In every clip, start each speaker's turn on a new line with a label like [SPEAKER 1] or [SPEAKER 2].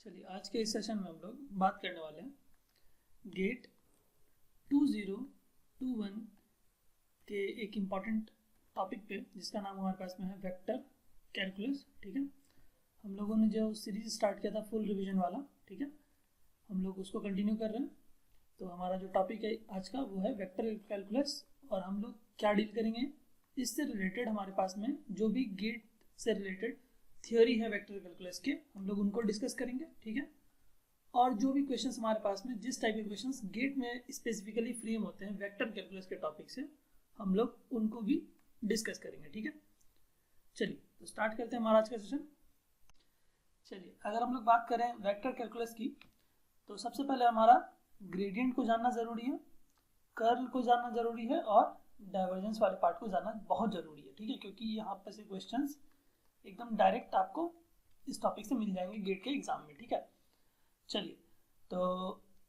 [SPEAKER 1] चलिए आज के इस सेशन में हम लोग बात करने वाले हैं गेट 2021 के एक इम्पॉर्टेंट टॉपिक पे जिसका नाम हमारे पास में है वेक्टर कैलकुलस। ठीक है, हम लोगों ने जो सीरीज स्टार्ट किया था फुल रिवीजन वाला, ठीक है, हम लोग उसको कंटिन्यू कर रहे हैं। तो हमारा जो टॉपिक है आज का वो है वेक्टर कैलकुलस, और हम लोग क्या डील करेंगे, इससे रिलेटेड हमारे पास में जो भी गेट से रिलेटेड थियोरी है वेक्टर कैलकुलस के, हम लोग उनको डिस्कस करेंगे। ठीक है, और जो भी क्वेश्चंस हमारे पास में जिस टाइप के क्वेश्चंस गेट में स्पेसिफिकली फ्रेम होते हैं वेक्टर कैलकुलस के टॉपिक से, हम लोग उनको भी डिस्कस करेंगे। ठीक है, चलिए तो स्टार्ट करते हैं हमारा आज का सेशन। चलिए, अगर हम लोग बात करें वेक्टर कैलकुलस की, तो सबसे पहले हमारा ग्रेडियंट को जानना जरूरी है, कर्ल को जानना जरूरी है, और डाइवर्जेंस वाले पार्ट को जानना बहुत जरूरी है। ठीक है, क्योंकि यहाँ पर से क्वेश्चंस एकदम डायरेक्ट आपको इस टॉपिक से मिल जाएंगे गेट के एग्जाम में। ठीक है, चलिए तो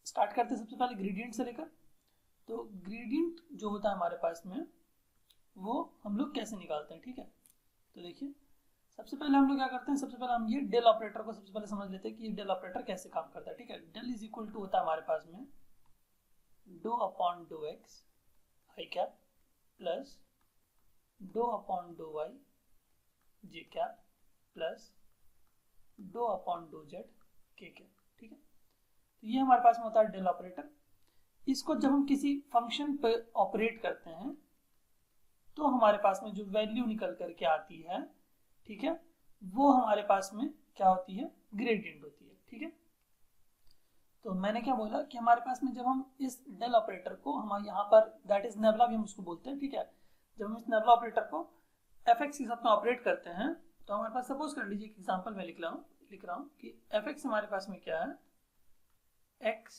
[SPEAKER 1] स्टार्ट करते हैं सबसे पहले ग्रेडियंट से लेकर। तो ग्रेडियंट जो होता है हमारे पास में वो हम लोग कैसे निकालते हैं। ठीक है, तो देखिए सबसे पहले हम लोग क्या करते हैं, सबसे पहले हम ये डेल ऑपरेटर को सबसे पहले समझ लेते हैं कि ये डेल ऑपरेटर कैसे काम करता है। ठीक है, डेल इज इक्वल टू होता है हमारे पास में doh upon dough X I cap plus dough upon dough Y J cap plus dough upon dough Z K cap. ठीक है, तो ये हमारे पास में होता है डेल ऑपरेटर। इसको जब हम किसी फंक्शन पे ऑपरेट करते हैं तो हमारे पास में जो वैल्यू निकल करके आती है, ठीक है, वो हमारे पास में क्या होती है, ग्रेडियंट होती है। ठीक है, तो मैंने क्या बोला कि हमारे पास में जब हम इस डेल ऑपरेटर को हम यहाँ पर दैट इज नेबला भी हम उसको बोलते हैं। ठीक है, जब हम इस नेबला ऑपरेटर को एफ एक्स के साथ में ऑपरेट करते हैं तो हमारे पास सपोज कर लीजिए एग्जाम्पल में लिख रहा हूँ कि एफ एक्स हमारे पास में क्या है, x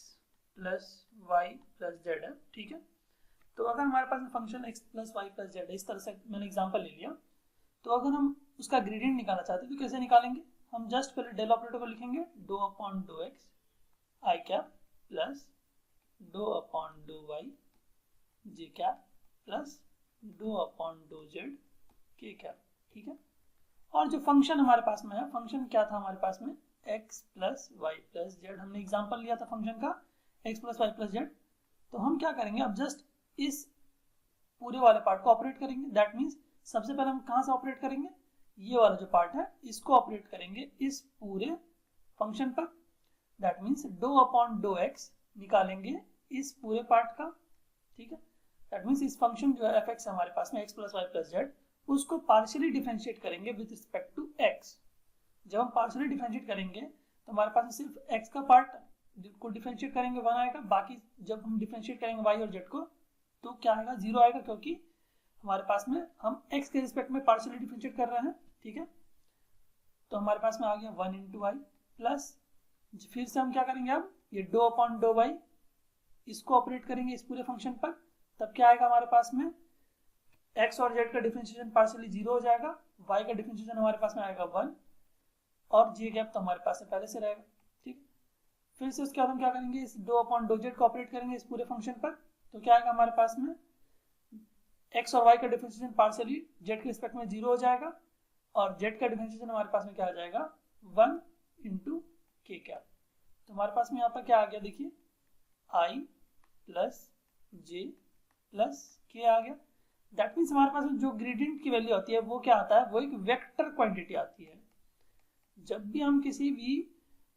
[SPEAKER 1] plus y plus z है। ठीक है, तो अगर हमारे पास में function x plus y plus z है, इस तरह से मैंने एग्जाम्पल ले लिया, तो अगर हम उसका ग्रेडियंट निकालना चाहते हैं तो कैसे निकालेंगे, हम जस्ट पहले डेल ऑपरेटर को लिखेंगे doh upon dough X I cap plus dough upon dough Y J cap plus dough upon dough Z K cap. ठीक है, और जो फंक्शन हमारे पास में है, फंक्शन क्या था हमारे पास में, x plus y plus z, हमने एग्जाम्पल लिया था फंक्शन का x plus y plus z. तो हम क्या करेंगे, अब जस्ट इस पूरे वाले पार्ट को ऑपरेट करेंगे। दैट मीन्स सबसे पहले हम कहाँ से ऑपरेट करेंगे, ये वाला जो पार्ट है इसको ऑपरेट करेंगे इस पूरे फंक्शन पर। That means do upon dough x निकालेंगे इस पूरे पार्ट का। ठीक है, दैट मीन्स इस फंक्शन जो है एफ एक्स हमारे पास में x plus y plus z, उसको पार्शियली डिफरेंशिएट करेंगे विद रिस्पेक्ट टू एक्स। जब हम पार्शियली डिफरेंशिएट करेंगे तो हमारे पास सिर्फ एक्स का पार्ट को डिफरेंशिएट करेंगे 1 आएगा, बाकी जब हम डिफरेंशिएट करेंगे वाई और जेड को तो क्या आएगा, 0 आएगा, क्योंकि हमारे पास में हम एक्स के रिस्पेक्ट में पार्शियली डिफरेंशिएट कर रहे हैं। ठीक है, तो हमारे पास में आ गया 1 इंटू वाई प्लस, फिर से हम क्या करेंगे, अब ये डो अपॉन डो वाई इसको ऑपरेट करेंगे इस पूरे फंक्शन पर, तब क्या आएगा हमारे पास में, x और z का डिफरेंशिएशन पार्शियली 0 हो जाएगा, y का डिफरेंशिएशन हमारे पास में आएगा 1, और j गैप तो हमारे पास में पहले से रहेगा। ठीक, फिर से उसके बाद हम क्या करेंगे, इस डो अपॉन डो z को ऑपरेट करेंगे इस पूरे फंक्शन पर, तो क्या आएगा हमारे पास में, x और y का डिफरेंशिएशन पार्शियली z के रिस्पेक्ट में 0 हो जाएगा, और z का डिफरेंशिएशन हमारे पास में क्या आ जाएगा, 1 इंटू के कैप। तो हमारे पास में यहाँ पर क्या आ गया, देखिए i plus j plus k आ गया। दैट मीन्स हमारे पास जो ग्रेडियंट की वैल्यू आती है वो क्या आता है, वो एक वेक्टर क्वांटिटी आती है। जब भी हम किसी भी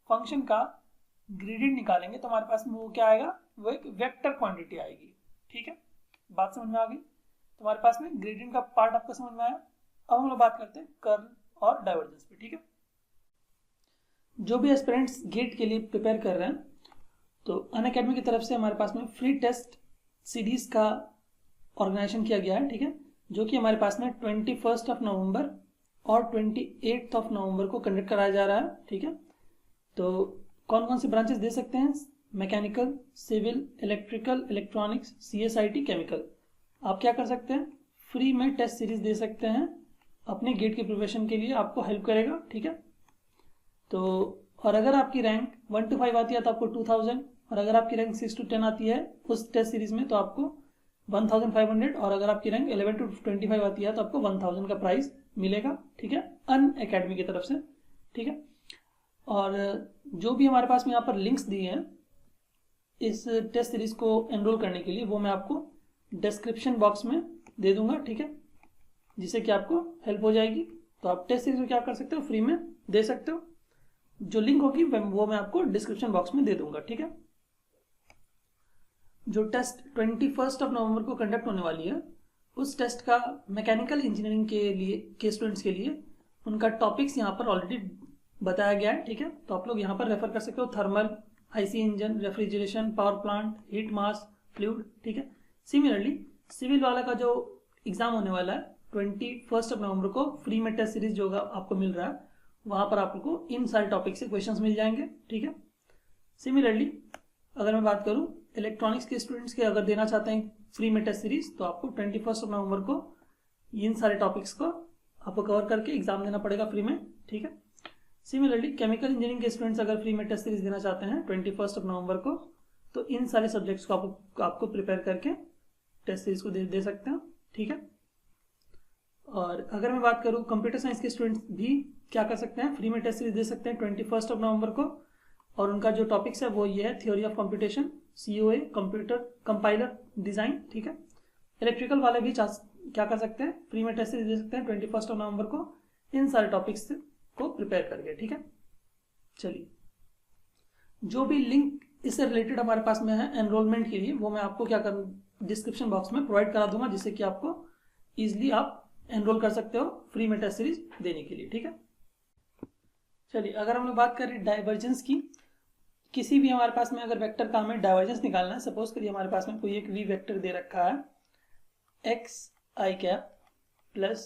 [SPEAKER 1] फंक्शन का ग्रेडियंट निकालेंगे तो हमारे पास में वो क्या आएगा, वो एक वेक्टर क्वांटिटी आएगी। ठीक है, बात समझ में आ गई, तो हमारे पास में ग्रेडियंट का पार्ट आपको समझ में आया। अब हम लोग बात करते हैं कर्ल और डाइवर्जेंस पे। ठीक है, जो भी एस्पिरेंट्स गेट के लिए प्रिपेयर कर रहे हैं, तो अनअकैडमी की तरफ से हमारे पास में फ्री टेस्ट सीरीज का ऑर्गेनाइजेशन किया गया है। ठीक है, जो कि हमारे पास में 21 नवंबर और 28 नवंबर को कंडक्ट कराया जा रहा है। ठीक है, तो कौन कौन से ब्रांचेस दे सकते हैं, mechanical, civil, electrical, electronics, CSIT, chemical. आप क्या कर सकते हैं, फ्री में टेस्ट सीरीज दे सकते हैं अपने गेट के प्रिपरेशन के लिए, आपको हेल्प करेगा। ठीक है, तो और अगर आपकी रैंक 1 to 5 आती है तो आपको 2000, और अगर आपकी रैंक 6 to 10 आती है उस टेस्ट सीरीज में तो आपको 1500, और अगर आपकी रैंक 11 to 25 आती है तो आपको 1000 का प्राइस मिलेगा। ठीक है, अनअकैडमी की तरफ से। ठीक है, और जो भी हमारे पास में यहाँ पर लिंक्स दिए हैं इस टेस्ट सीरीज को एनरोल करने के लिए वो मैं आपको डिस्क्रिप्शन बॉक्स में दे दूंगा, ठीक है, जिससे कि आपको हेल्प हो जाएगी। तो आप टेस्ट सीरीज को क्या कर सकते हो, फ्री में दे सकते हो। जो लिंक होगी वो मैं आपको डिस्क्रिप्शन बॉक्स में दे दूंगा, ठीक है। जो टेस्ट 21 नवंबर को कंडक्ट होने वाली है उस टेस्ट का मैकेनिकल इंजीनियरिंग के स्टूडेंट्स के लिए उनका टॉपिक्स यहाँ पर ऑलरेडी बताया गया है, ठीक है। तो आप लोग यहाँ पर रेफर कर सकते हो, thermal, IC engine, refrigeration, power plant, heat mass, fluid, ठीक है। सिमिलरली सिविल वाला का जो एग्जाम होने वाला है 21 नवंबर को फ्री में टेस्ट सीरीज जो आपको मिल रहा है वहां पर आप लोग को इन सारे टॉपिक से क्वेश्चंस मिल जाएंगे, ठीक है। सिमिलरली अगर मैं बात करूं इलेक्ट्रॉनिक्स के स्टूडेंट्स के अगर देना चाहते हैं फ्री में टेस्ट सीरीज तो आपको 21 नवंबर को इन सारे टॉपिक्स को आपको कवर करके एग्जाम देना पड़ेगा फ्री में, ठीक है। सिमिलरली केमिकल इंजीनियरिंग के स्टूडेंट्स अगर फ्री में टेस्ट सीरीज देना चाहते हैं 21 नवंबर को तो इन सारे सब्जेक्ट्स को आपको प्रिपेयर करके टेस्ट सीरीज को दे सकते हैं, ठीक है। और अगर मैं बात करूं कंप्यूटर साइंस के स्टूडेंट्स भी क्या कर सकते हैं, फ्री में टेस्ट सीरीज दे सकते हैं 21 नवंबर को। और उनका जो टॉपिक्स है वो ये है theory of computation, COA, computer compiler design, ठीक है। इलेक्ट्रिकल वाले भी क्या कर सकते हैं, फ्री में टेस्ट सीरीज दे सकते हैं 21 नवंबर को इन सारे टॉपिक्स को प्रिपेयर करके, ठीक है। चलिए, जो भी लिंक इससे रिलेटेड हमारे पास में है एनरोलमेंट के लिए वो मैं आपको क्या कर डिस्क्रिप्शन बॉक्स में प्रोवाइड करा दूंगा, जिससे कि आपको इजिली आप एनरोल कर सकते हो फ्री में टेस्ट सीरीज देने के लिए, ठीक है। चलिए, अगर हम लोग बात करें डाइवर्जेंस की, किसी भी हमारे पास में अगर वेक्टर का हमें डाइवर्जेंस निकालना है, सपोज करिए हमारे पास में कोई एक वी वेक्टर दे रखा है x I cap plus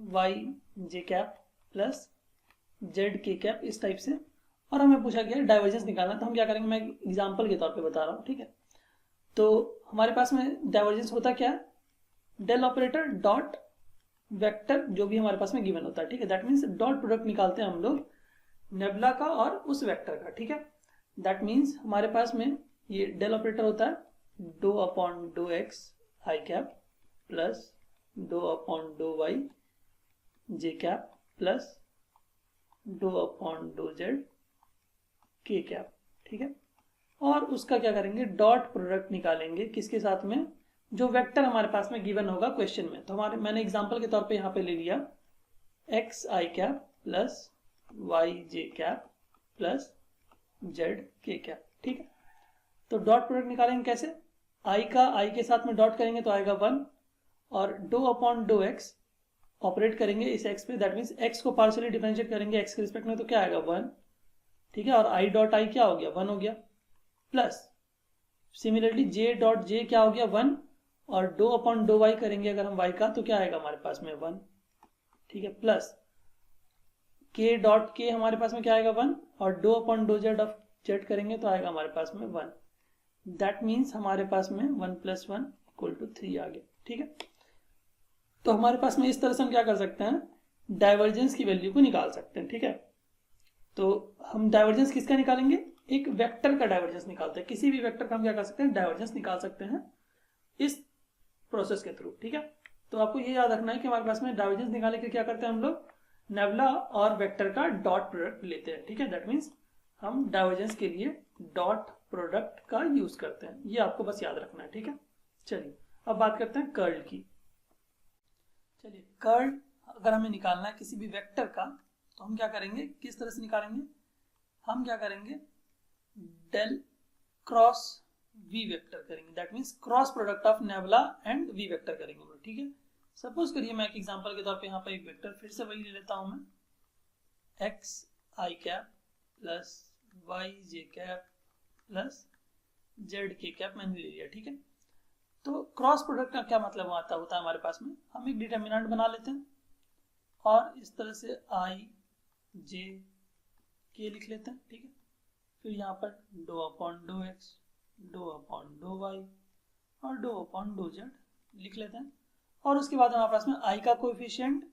[SPEAKER 1] y J cap plus Z K cap, इस टाइप से, और हमें पूछा गया डाइवर्जेंस निकालना। तो हम क्या करेंगे, मैं एग्जाम्पल के तौर पे बता रहा हूँ, ठीक है। तो हमारे पास में डाइवर्जेंस होता क्या है, डेल ऑपरेटर डॉट वेक्टर जो भी हमारे पास में गिवन होता है, ठीक है। दैट मीन्स डॉट प्रोडक्ट निकालते हैं हम लोग नेबुला का और उस वेक्टर का, ठीक है। दैट मीन्स हमारे पास में ये डेल ऑपरेटर होता है doh upon dough X I cap plus dough upon dough Y J cap plus dough upon dough Z K cap, ठीक है। और उसका क्या करेंगे, डॉट प्रोडक्ट निकालेंगे किसके साथ में, जो वेक्टर हमारे पास में गिवन होगा क्वेश्चन में। तो मैंने एग्जांपल के तौर पे यहाँ पे ले लिया x I cap plus y J cap plus Z K cap, ठीक है। तो डॉट प्रोडक्ट निकालेंगे कैसे, आई का आई के साथ में डॉट करेंगे तो आएगा 1, और dough upon dough x operate करेंगे इस एक्स पे, दैट मीन्स एक्स को पार्शियली डिफरेंशिएट करेंगे एक्स के रिस्पेक्ट में तो क्या आएगा 1, ठीक है। और आई डॉट आई क्या हो गया 1 हो गया, plus similarly J dot J क्या हो गया 1, और डो अपॉन डो वाई करेंगे अगर हम वाई का तो क्या आएगा हमारे पास में 1, ठीक है। प्लस के डॉट के हमारे पास में क्या आएगा 1, और dough upon do Z of z करेंगे तो आएगा हमारे पास में 1। दैट मीन्स हमारे पास में 1 + 1 = 3 आ गया, ठीक है। तो हमारे पास में इस तरह से हम क्या कर सकते हैं, डाइवर्जेंस की वैल्यू को निकाल सकते हैं, ठीक है। तो हम डाइवर्जेंस किसका निकालेंगे, एक वेक्टर का डाइवर्जेंस निकालते हैं, किसी भी वेक्टर का हम क्या कर सकते हैं डाइवर्जेंस निकाल सकते हैं इस प्रोसेस के थ्रू, ठीक है। तो आपको ये याद रखना है कि हमारे पास में डाइवर्जेंस निकालने के क्या करते हैं हम लोग, नेबुला और वेक्टर का डॉट प्रोडक्ट लेते हैं, ठीक है। दैट मीन्स हम डाइवर्जेंस के लिए डॉट प्रोडक्ट का यूज करते हैं, ये आपको बस याद रखना है, ठीक है। चलिए, अब बात करते हैं कर्ल की। चलिए, कर्ल अगर हमें निकालना है किसी भी वेक्टर का तो हम क्या करेंगे, किस तरह से निकालेंगे, हम क्या करेंगे डेल क्रॉस वी वेक्टर करेंगे, that means cross product of nabla and v vector करेंगे हम लोग, ठीक है। सपोज करिए मैं एक एग्जांपल के तौर पे यहाँ पे एक वेक्टर फिर से वही ले लेता हूँ मैं x I cap plus y J cap plus Z K cap मैंने ले लिया, ठीक है। तो क्रॉस प्रोडक्ट का क्या मतलब होता है हमारे पास में, हम एक डिटर्मिनेंट बना लेते हैं और इस तरह से आई जे के लिख लेते हैं, ठीक है। फिर यहाँ पर do upon dough x, do upon dough y और डो अपॉन डो जेड लिख लेते हैं। और उसके बाद हमारे पास में आई का कोएफिशिएंट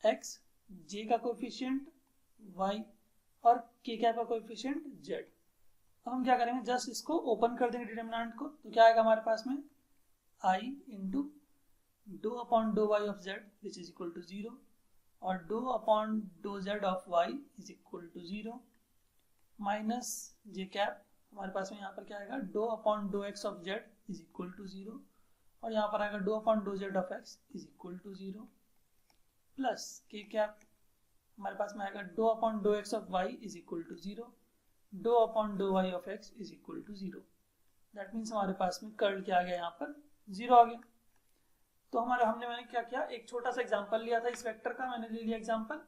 [SPEAKER 1] एक्स, जे का कोएफिशिएंट वाई और के कैप का कोएफिशिएंट जेड। अब हम क्या करेंगे, जस्ट इसको ओपन कर देंगे डिटर्मिनेंट को, तो क्या आएगा हमारे पास में I into doh upon dough Y of Z which is equal to 0 और dough upon do Z of Y is equal to 0 minus J cap, हमारे पास में यहाँ पर क्या आएगा, doh upon dough x of Z is equal to 0, और यहाँ पर आएगा doh upon do Z of x is equal to 0, plus K cap हमारे पास में आएगा doh upon dough x of Y is equal to 0, do upon dough Y of x is equal to 0। That means हमारे पास में curl क्या आ गया, यहाँ पर 0 आ गया। तो मैंने क्या किया, एक छोटा सा एग्जांपल लिया था इस वेक्टर का, मैंने ले लिया एग्जांपल,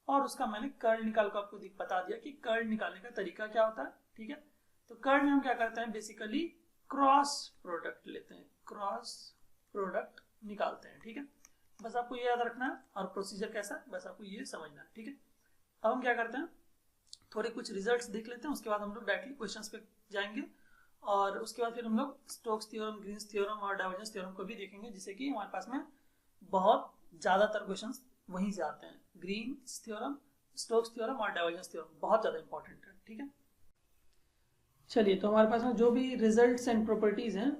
[SPEAKER 1] और उसका मैंने कर्ल निकाल कर आपको बता दिया कि कर्ल निकालने का तरीका क्या होता है। ठीक है, तो कर्ल में हम क्या करते हैं, बेसिकली क्रॉस प्रोडक्ट लेते हैं, क्रॉस प्रोडक्ट निकालते हैं। ठीक है, बस आपको ये याद रखना है, और प्रोसीजर कैसा है बस आपको ये समझना है। ठीक है, अब हम क्या करते हैं, थोड़े कुछ रिजल्ट्स देख लेते हैं, उसके बाद हम लोग डायरेक्टली क्वेश्चंस पे जाएंगे, और उसके बाद फिर हम लोग स्टोक्स थ्योरम, ग्रीन्स थ्योरम और डाइवर्जेंस थ्योरम को भी देखेंगे, जिससे कि हमारे पास में बहुत ज़्यादातर क्वेश्चंस वहीं से आते हैं। ग्रीन्स थ्योरम, स्टोक्स थ्योरम और डाइवर्जेंस थ्योरम बहुत ज़्यादा इंपॉर्टेंट है। ठीक है, चलिए, तो हमारे पास में जो भी रिजल्ट्स एंड प्रॉपर्टीज़ हैं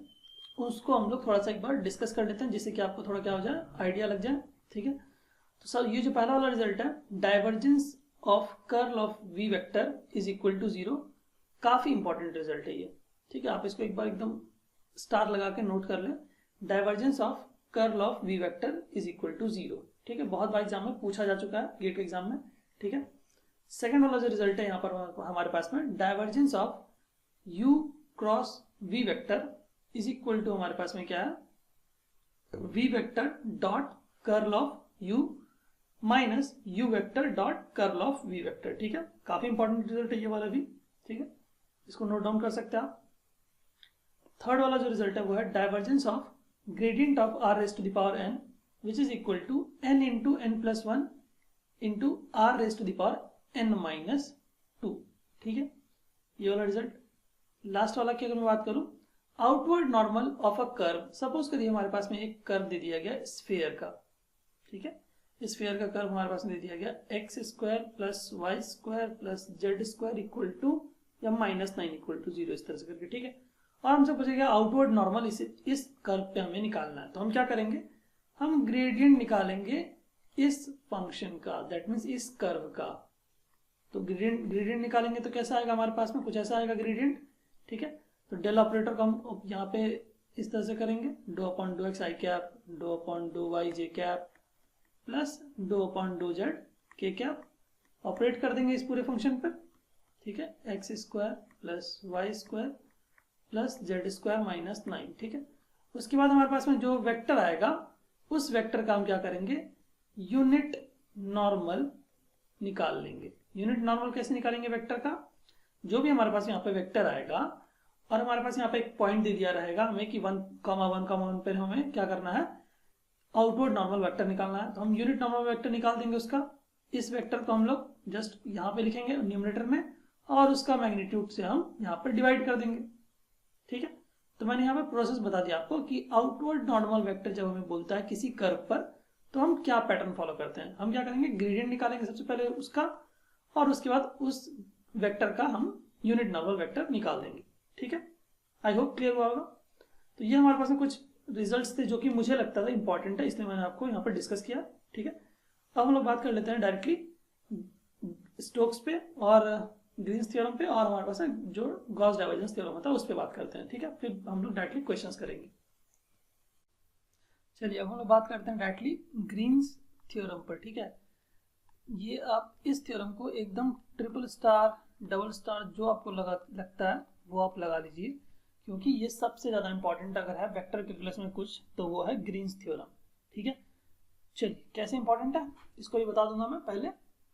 [SPEAKER 1] उसको हम लोग थोड़ा सा एक बार डिस्कस कर लेते हैं, जिससे कि आपको थोड़ा क्या हो जाए, आइडिया लग जाए। ठीक है, तो सर ये जो पहला वाला रिजल्ट है, divergence of curl of v vector is equal to 0, काफ़ी इंपॉर्टेंट रिजल्ट है ये। ठीक है, आप इसको एक बार एकदम स्टार लगा के नोट कर लें, divergence of curl of v vector is equal to 0। ठीक है, बहुत बार एग्जाम में पूछा जा चुका है, गेट के एग्जाम में। ठीक है, सेकंड वाला जो रिजल्ट है यहाँ पर हमारे पास में, divergence of u cross v vector is equal to, हमारे पास में क्या है, v vector dot curl of u minus u vector dot curl of v vector. ठीक है, काफी इंपॉर्टेंट रिजल्ट है ये वाला भी। ठीक है, इसको नोट डाउन कर सकते हैं आप। थर्ड वाला जो रिजल्ट है वो है divergence of gradient of r raise to the power n which is equal to n into n plus 1 into r raise to the power n minus 2। ठीक है, ये वाला रिजल्ट। लास्ट वाला की अगर मैं बात करूं, outward normal of a curve, suppose करिए हमारे पास में एक कर्व दे दिया गया स्फीयर का। ठीक है, स्फीयर का कर्व हमारे पास में दे दिया गया x square plus Y square plus Z square equal to या माइनस 9 इक्वल टू 0, इस तरह से करके। ठीक है, और हमसे पूछेगा आउटवर्ड नॉर्मल इस कर्व पे हमें निकालना है, तो हम क्या करेंगे, हम ग्रेडियंट निकालेंगे इस फंक्शन का, दैट मीन्स इस कर्व का। तो ग्रेडियंट निकालेंगे तो कैसा आएगा, हमारे पास में कुछ ऐसा आएगा ग्रेडियंट। ठीक है, तो डेल ऑपरेटर को हम यहाँ पे इस तरह से करेंगे, doh upon dough X I cap, doh upon dough Y J cap plus dough upon dough Z K cap, operate कर देंगे इस पूरे फंक्शन पर। ठीक है, x square plus Y square plus Z square minus 9। ठीक है, उसके बाद हमारे पास में जो वेक्टर आएगा उस वेक्टर का हम क्या करेंगे, यूनिट नॉर्मल निकाल लेंगे। यूनिट नॉर्मल कैसे निकालेंगे वेक्टर का, जो भी हमारे पास यहाँ पे वेक्टर आएगा और हमारे पास यहाँ पे एक पॉइंट दे दिया रहेगा हमें कि 1,1,1 पर हमें क्या करना है, आउटवर्ड नॉर्मल वेक्टर निकालना है, तो हम यूनिट नॉर्मल वेक्टर निकाल देंगे उसका। इस वेक्टर को हम लोग जस्ट यहाँ पे लिखेंगे न्यूमरेटर में, और उसका मैग्नीट्यूड से हम यहाँ पर डिवाइड कर देंगे। ठीक है, तो मैंने यहाँ पे प्रोसेस बता दिया आपको कि आउटवर्ड नॉर्मल वेक्टर जब हमें बोलता है किसी कर्व पर, तो हम क्या पैटर्न फॉलो करते हैं, हम क्या करेंगे, ग्रेडियंट निकालेंगे सबसे पहले उसका, और उसके बाद उस वेक्टर का हम यूनिट नॉर्मल वेक्टर निकाल देंगे। ठीक है, आई होप क्लियर हुआ होगा। तो ये हमारे पास में कुछ रिजल्ट्स थे जो कि मुझे लगता था इंपॉर्टेंट है, इसलिए मैंने आपको यहाँ पर डिस्कस किया। ठीक है, अब हम लोग बात कर लेते हैं डायरेक्टली स्टोक्स पे और ग्रीन्स थ्योरम पे, और हमारे पास में जो गॉस डाइवर्जेंस थ्योरम होता है उस पर बात करते हैं। ठीक है, फिर हम लोग डायरेक्टली क्वेश्चंस करेंगे। चलिए, अब हम लोग बात करते हैं डायरेक्टली ग्रीन्स थ्योरम पर। ठीक है, ये आप इस थ्योरम को एकदम ट्रिपल स्टार, डबल स्टार जो आपको लगता है वो आप लगा लीजिए, क्योंकि ये सबसे ज़्यादा इंपॉर्टेंट अगर है वेक्टर कैलकुलस में कुछ, तो वो है ग्रीन्स थ्योरम। ठीक है, चलिए कैसे इंपॉर्टेंट है इसको भी बता दूंगा मैं, पहले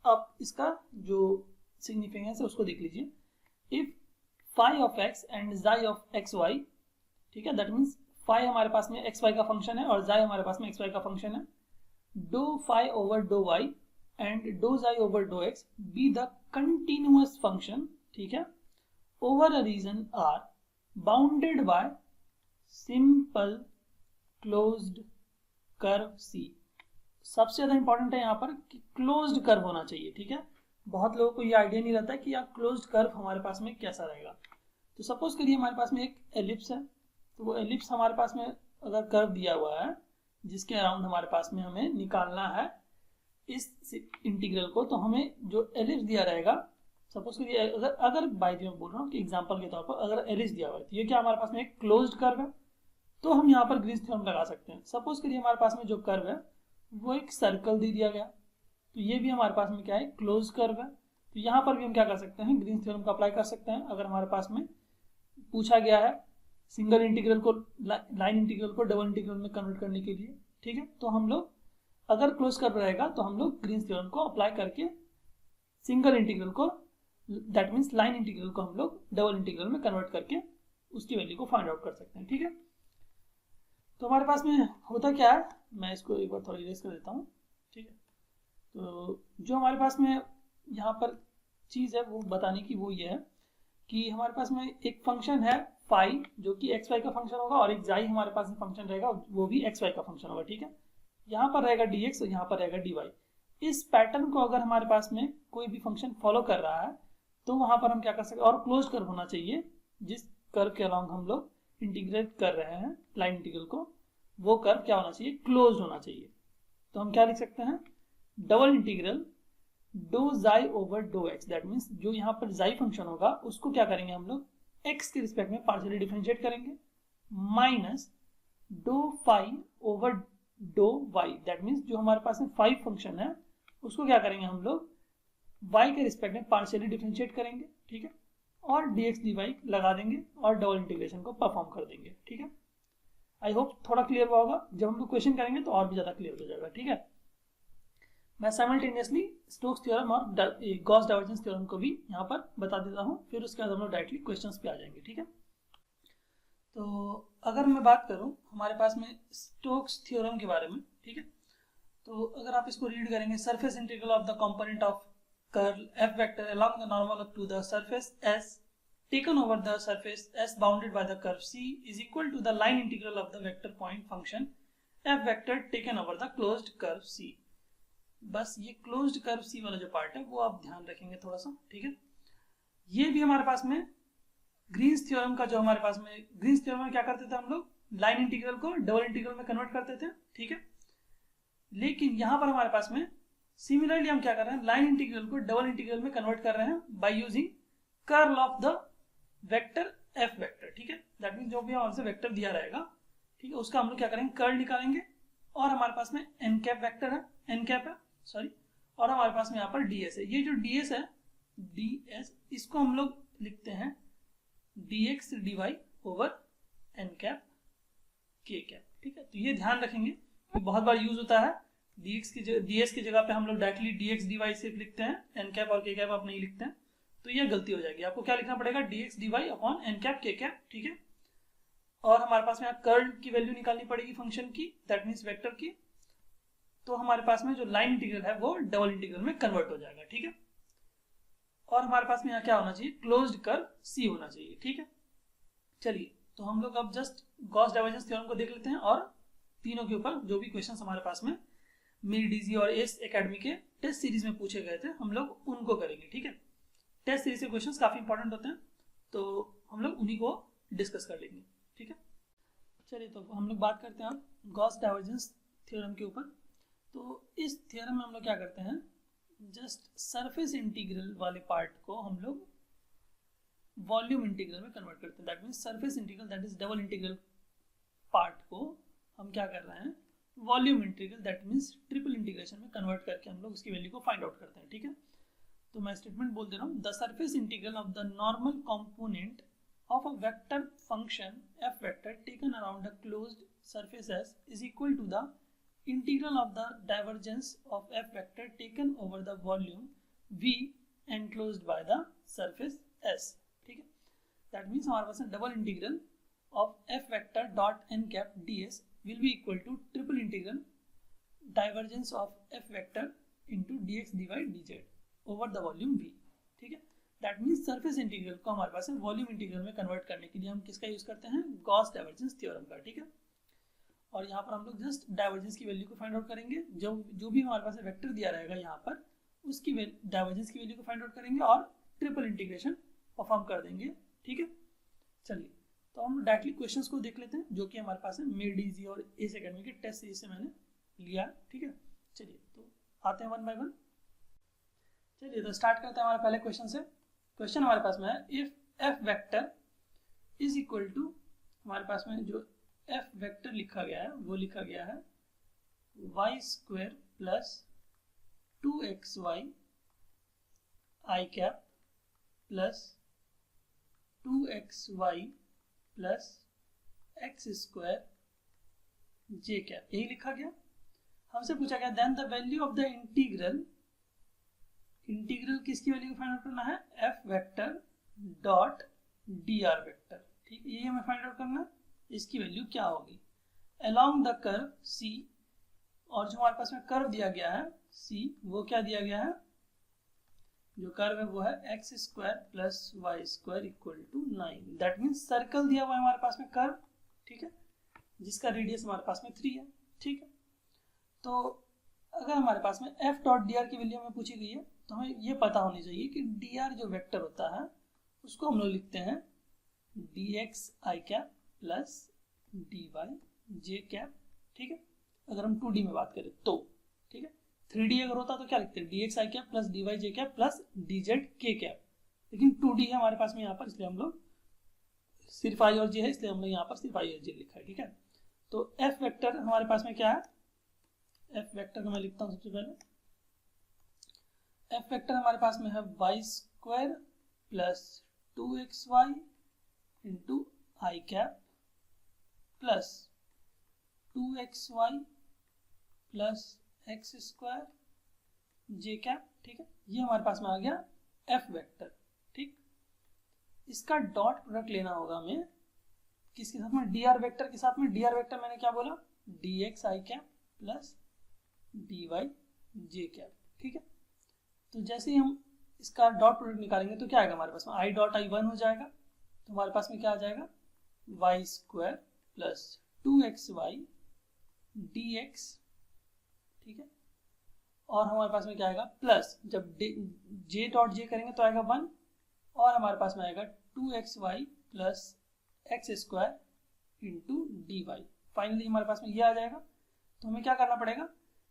[SPEAKER 1] आप इसका जो सिग्निफिकेंस है उसको देख लीजिए। If phi of x and psi of x y, ठीक है, दैट मीन्स फाई हमारे पास में एक्स वाई का फंक्शन है और जाई हमारे पास में एक्स वाई का फंक्शन है, doh phi over dough Y and doh psi over dough X be the continuous function, ठीक है, over a region R bounded by simple closed curve C. सबसे ज्यादा इंपॉर्टेंट है यहाँ पर कि क्लोज्ड कर्व होना चाहिए। ठीक है, बहुत लोगों को ये आइडिया नहीं रहता है कि यार क्लोज्ड कर्व हमारे पास में कैसा रहेगा। तो सपोज करिए हमारे पास में एक एलिप्स है, तो वो एलिप्स हमारे पास में अगर कर्व दिया हुआ है जिसके अराउंड हमारे पास में हमें निकालना है इस इंटीग्रल को, तो हमें जो एलिप्स दिया रहेगा सपोज करिए अगर बाय द वे बोल रहा हूँ कि एग्जांपल के तौर पर अगर एरिस दिया हुआ है तो ये क्या हमारे पास में एक क्लोज्ड कर्व है, तो हम यहाँ पर ग्रीन्स थ्योरम लगा सकते हैं। सपोज करिए हमारे पास में जो कर्व है वो एक सर्कल दे दिया गया, तो ये भी हमारे पास में क्या है, क्लोज कर्व है। तो यहाँ पर भी हम क्या कर सकते हैं, ग्रीन्स थ्योरम का अप्लाई कर सकते हैं। अगर हमारे पास में पूछा गया है सिंगल इंटीग्रल को लाइन इंटीग्रल को डबल इंटीग्रल में कन्वर्ट करने के लिए, ठीक है, तो हम लोग अगर क्लोज कर्व रहेगा तो हम लोग ग्रीन्स थ्योरम को अप्लाई करके सिंगल इंटीग्रल को, दैट मीन्स लाइन इंटीग्रल को हम लोग डबल इंटीग्रल में कन्वर्ट करके उसकी वैल्यू को फाइंड आउट कर सकते हैं, ठीक है। तो हमारे पास में होता क्या है, मैं इसको एक बार थोड़ा इरेज कर देता हूँ, ठीक है। तो जो हमारे पास में यहाँ पर चीज़ है वो बताने की वो ये है कि हमारे पास में एक फंक्शन है फाई जो कि एक्स वाई का फंक्शन होगा, और एक जाई हमारे पास में फंक्शन रहेगा वो भी एक्स वाई का फंक्शन होगा, ठीक है। यहाँ पर रहेगा डी एक्स और यहाँ पर रहेगा डी वाई। इस पैटर्न को अगर हमारे पास में कोई भी फंक्शन फॉलो कर रहा है तो वहाँ पर हम क्या कर सकते हैं, और क्लोज कर्व होना चाहिए जिस कर्व के अलॉन्ग हम लोग इंटीग्रेट कर रहे हैं लाइन इंटीग्रल को, वो कर्व क्या होना चाहिए, क्लोज होना चाहिए। तो हम क्या लिख सकते हैं, double integral do psi over dough x, that means जो यहाँ पर जाई फंक्शन होगा उसको क्या करेंगे हम लोग एक्स के रिस्पेक्ट में पार्शियली डिफरेंशिएट करेंगे, minus do phi over dough y, that means जो हमारे पास में फाई फंक्शन है उसको क्या करेंगे हम लोग y के रिस्पेक्ट में पार्शियली डिफरेंशिएट करेंगे, ठीक है, और dx dy लगा देंगे और डबल इंटीग्रेशन को परफॉर्म कर देंगे, ठीक है। आई होप थोड़ा क्लियर हुआ होगा, जब हम लोग क्वेश्चन करेंगे तो और भी ज़्यादा क्लियर हो जाएगा, ठीक है। मैं साइमल्टेनियसली स्टोक्स थ्योरम और गॉस डाइवर्जेंस थ्योरम को भी यहाँ पर बता देता हूँ, फिर उसके बाद हम लोग डायरेक्टली क्वेश्चंस पे आ जाएंगे, ठीक है। तो अगर मैं बात करूँ हमारे पास में स्टोक्स थ्योरम के बारे में, ठीक है, तो अगर आप इसको रीड करेंगे, surface integral of the component of curl f vector along the normal up to the surface S taken over the surface S bounded by the curve C is equal to the line integral of the vector point function f vector taken over the closed curve C। बस ये closed curve C वाला जो part है वो आप ध्यान रखेंगे थोड़ा सा, ठीक है। ये भी हमारे पास में ग्रीन्स थ्योरम का, जो हमारे पास में ग्रीन्स थ्योरम में क्या करते थे हम लोग लाइन इंटीग्रल को डबल इंटीग्रल में कन्वर्ट करते थे, ठीक है। लेकिन यहाँ पर हमारे पास में सिमिलरली हम क्या कर रहे हैं, लाइन इंटीग्रल को डबल इंटीग्रल में कन्वर्ट कर रहे हैं by using curl of the vector F vector, ठीक है। दैट मीन जो भी हमारे से वेक्टर दिया रहेगा, ठीक है, उसका हम लोग क्या करेंगे, कर्ल निकालेंगे, और हमारे पास में एन कैप वेक्टर है, एन कैप है सॉरी, और हमारे पास में यहाँ पर डी एस है। ये जो डी एस है, डी एस, इसको हम लोग लिखते हैं d x d y over n cap k cap, ठीक है। तो ये ध्यान रखेंगे, बहुत बार यूज होता है, dx की जगह पे हम लोग डायरेक्टली dx dy सिर्फ लिखते हैं, n कैप और k कैप आप नहीं लिखते हैं, तो ये गलती हो जाएगी। आपको क्या लिखना पड़ेगा, dx dy upon n cap k cap, ठीक है। और हमारे पास में यहाँ कर्ल की वैल्यू निकालनी पड़ेगी फंक्शन की, दैट मीन्स वेक्टर की। तो हमारे पास में जो लाइन इंटीग्रल है वो डबल इंटीग्रल में कन्वर्ट हो जाएगा, ठीक है। और हमारे पास में यहाँ क्या होना चाहिए, क्लोज्ड कर्व C होना चाहिए, ठीक है। चलिए, तो हम लोग अब जस्ट गॉस डाइवर्जेंस थ्योरम को देख लेते हैं, और तीनों के ऊपर जो भी क्वेश्चन हमारे पास में मेरी डीजी और एस एकेडमी के टेस्ट सीरीज में पूछे गए थे हम लोग उनको करेंगे, ठीक है। टेस्ट सीरीज के क्वेश्चंस काफी इंपॉर्टेंट होते हैं, तो हम लोग उन्हीं को डिस्कस कर लेंगे, ठीक है। चलिए, तो हम लोग बात करते हैं अब गॉस डाइवर्जेंस थ्योरम के ऊपर। तो इस थ्योरम में हम लोग क्या करते हैं, जस्ट सरफेस इंटीग्रल वाले पार्ट को हम लोग वॉल्यूम इंटीग्रल में कन्वर्ट करते हैं, that means surface integral, that is double integral part को हम क्या कर रहे हैं, volume integral, that means triple integration में कन्वर्ट करके हम लोग उसकी वैल्यू को फाइंड आउट करते हैं, ठीक है। तो मैं स्टेटमेंट बोल दे रहा हूँ, the surface integral of the normal component of a vector function F vector taken around a closed surface S is equal to the integral of the divergence of F vector taken over the volume V enclosed by the surface S, ठीक है। That means हमारे पास double integral of F vector dot N cap D S will be equal to triple integral divergence of f vector into dx dy dz over the volume v, ठीक है। That means surface integral को हमारे पास volume integral में convert करने के लिए हम किसका यूज करते हैं, गॉस डाइवर्जेंस थ्योरम का, ठीक है। और यहाँ पर हम लोग जस्ट डाइवर्जेंस की वैल्यू को फाइंड आउट करेंगे, जो भी हमारे पास वेक्टर दिया रहेगा यहाँ पर उसकी डाइवर्जेंस की वैल्यू को फाइंड आउट करेंगे और ट्रिपल इंटीग्रेशन परफॉर्म कर देंगे, ठीक है। चलिए, तो हम डायरेक्टली क्वेश्चंस को देख लेते हैं जो कि हमारे पास है मेड इजी और एस एकेडमी के टेस्ट सीरीज से मैंने लिया, ठीक है। चलिए, तो आते हैं वन बाय वन। चलिए, तो स्टार्ट करते हैं हमारे पहले क्वेश्चन से। क्वेश्चन हमारे पास में है if f vector is equal to, हमारे पास में जो एफ वेक्टर लिखा गया है वो लिखा गया है Y square plus 2xy I cap plus 2xy plus x square J cap, यही लिखा गया। हमसे पूछा गया then the value of the integral, integral किसकी वैल्यू को फाइंड आउट करना है, F vector dot D R vector, ठीक है, यही हमें फाइंड आउट करना है, इसकी वैल्यू क्या होगी अलोंग द कर्व सी, और जो हमारे पास में कर्व दिया गया है सी, वो क्या दिया गया है, जो कर्व है वो है x square plus Y square equal to 9, that means circle दिया हुआ है हमारे पास में कर्व, ठीक है, जिसका रेडियस हमारे पास में 3 है, ठीक है। तो अगर हमारे पास में एफ डॉट डी आर की वैल्यू हमें पूछी गई है तो हमें ये पता होनी चाहिए कि डी आर जो वेक्टर होता है उसको हम लोग लिखते हैं d x I cap plus D Y J cap, ठीक है, अगर हम 2D में बात करें तो, ठीक है। 3D अगर होता तो क्या लिखते हैं, d x I cap plus D Y J cap plus D Z K cap, लेकिन 2D है हमारे पास में यहाँ पर, इसलिए हम लोग सिर्फ आई और जे है, इसलिए हमने यहाँ पर सिर्फ आई और जे लिखा है, ठीक है। तो एफ वेक्टर हमारे पास में क्या है, एफ वेक्टर को मैं लिखता हूँ सबसे पहले, एफ वेक्टर हमारे पास में है Y square plus 2xy into I cap plus 2xy plus x square J cap, ठीक है, ये हमारे पास में आ गया एफ वेक्टर, ठीक। इसका डॉट प्रोडक्ट लेना होगा हमें किसके साथ में, डी आर वेक्टर के साथ में। डी आर वेक्टर मैंने क्या बोला, D x I cap plus D Y J cap, ठीक है। तो जैसे ही हम इसका डॉट प्रोडक्ट निकालेंगे तो क्या आएगा हमारे पास में, आई डॉट आई 1 हो जाएगा, तो हमारे पास में क्या आ जाएगा y square plus 2xy d x, ठीक है, और हमारे पास में क्या आएगा प्लस, जब जे डॉट जे करेंगे तो आएगा 1, और हमारे पास में आएगा 2xy plus x square into d y, finally हमारे पास में ये आ जाएगा। तो हमें क्या करना पड़ेगा,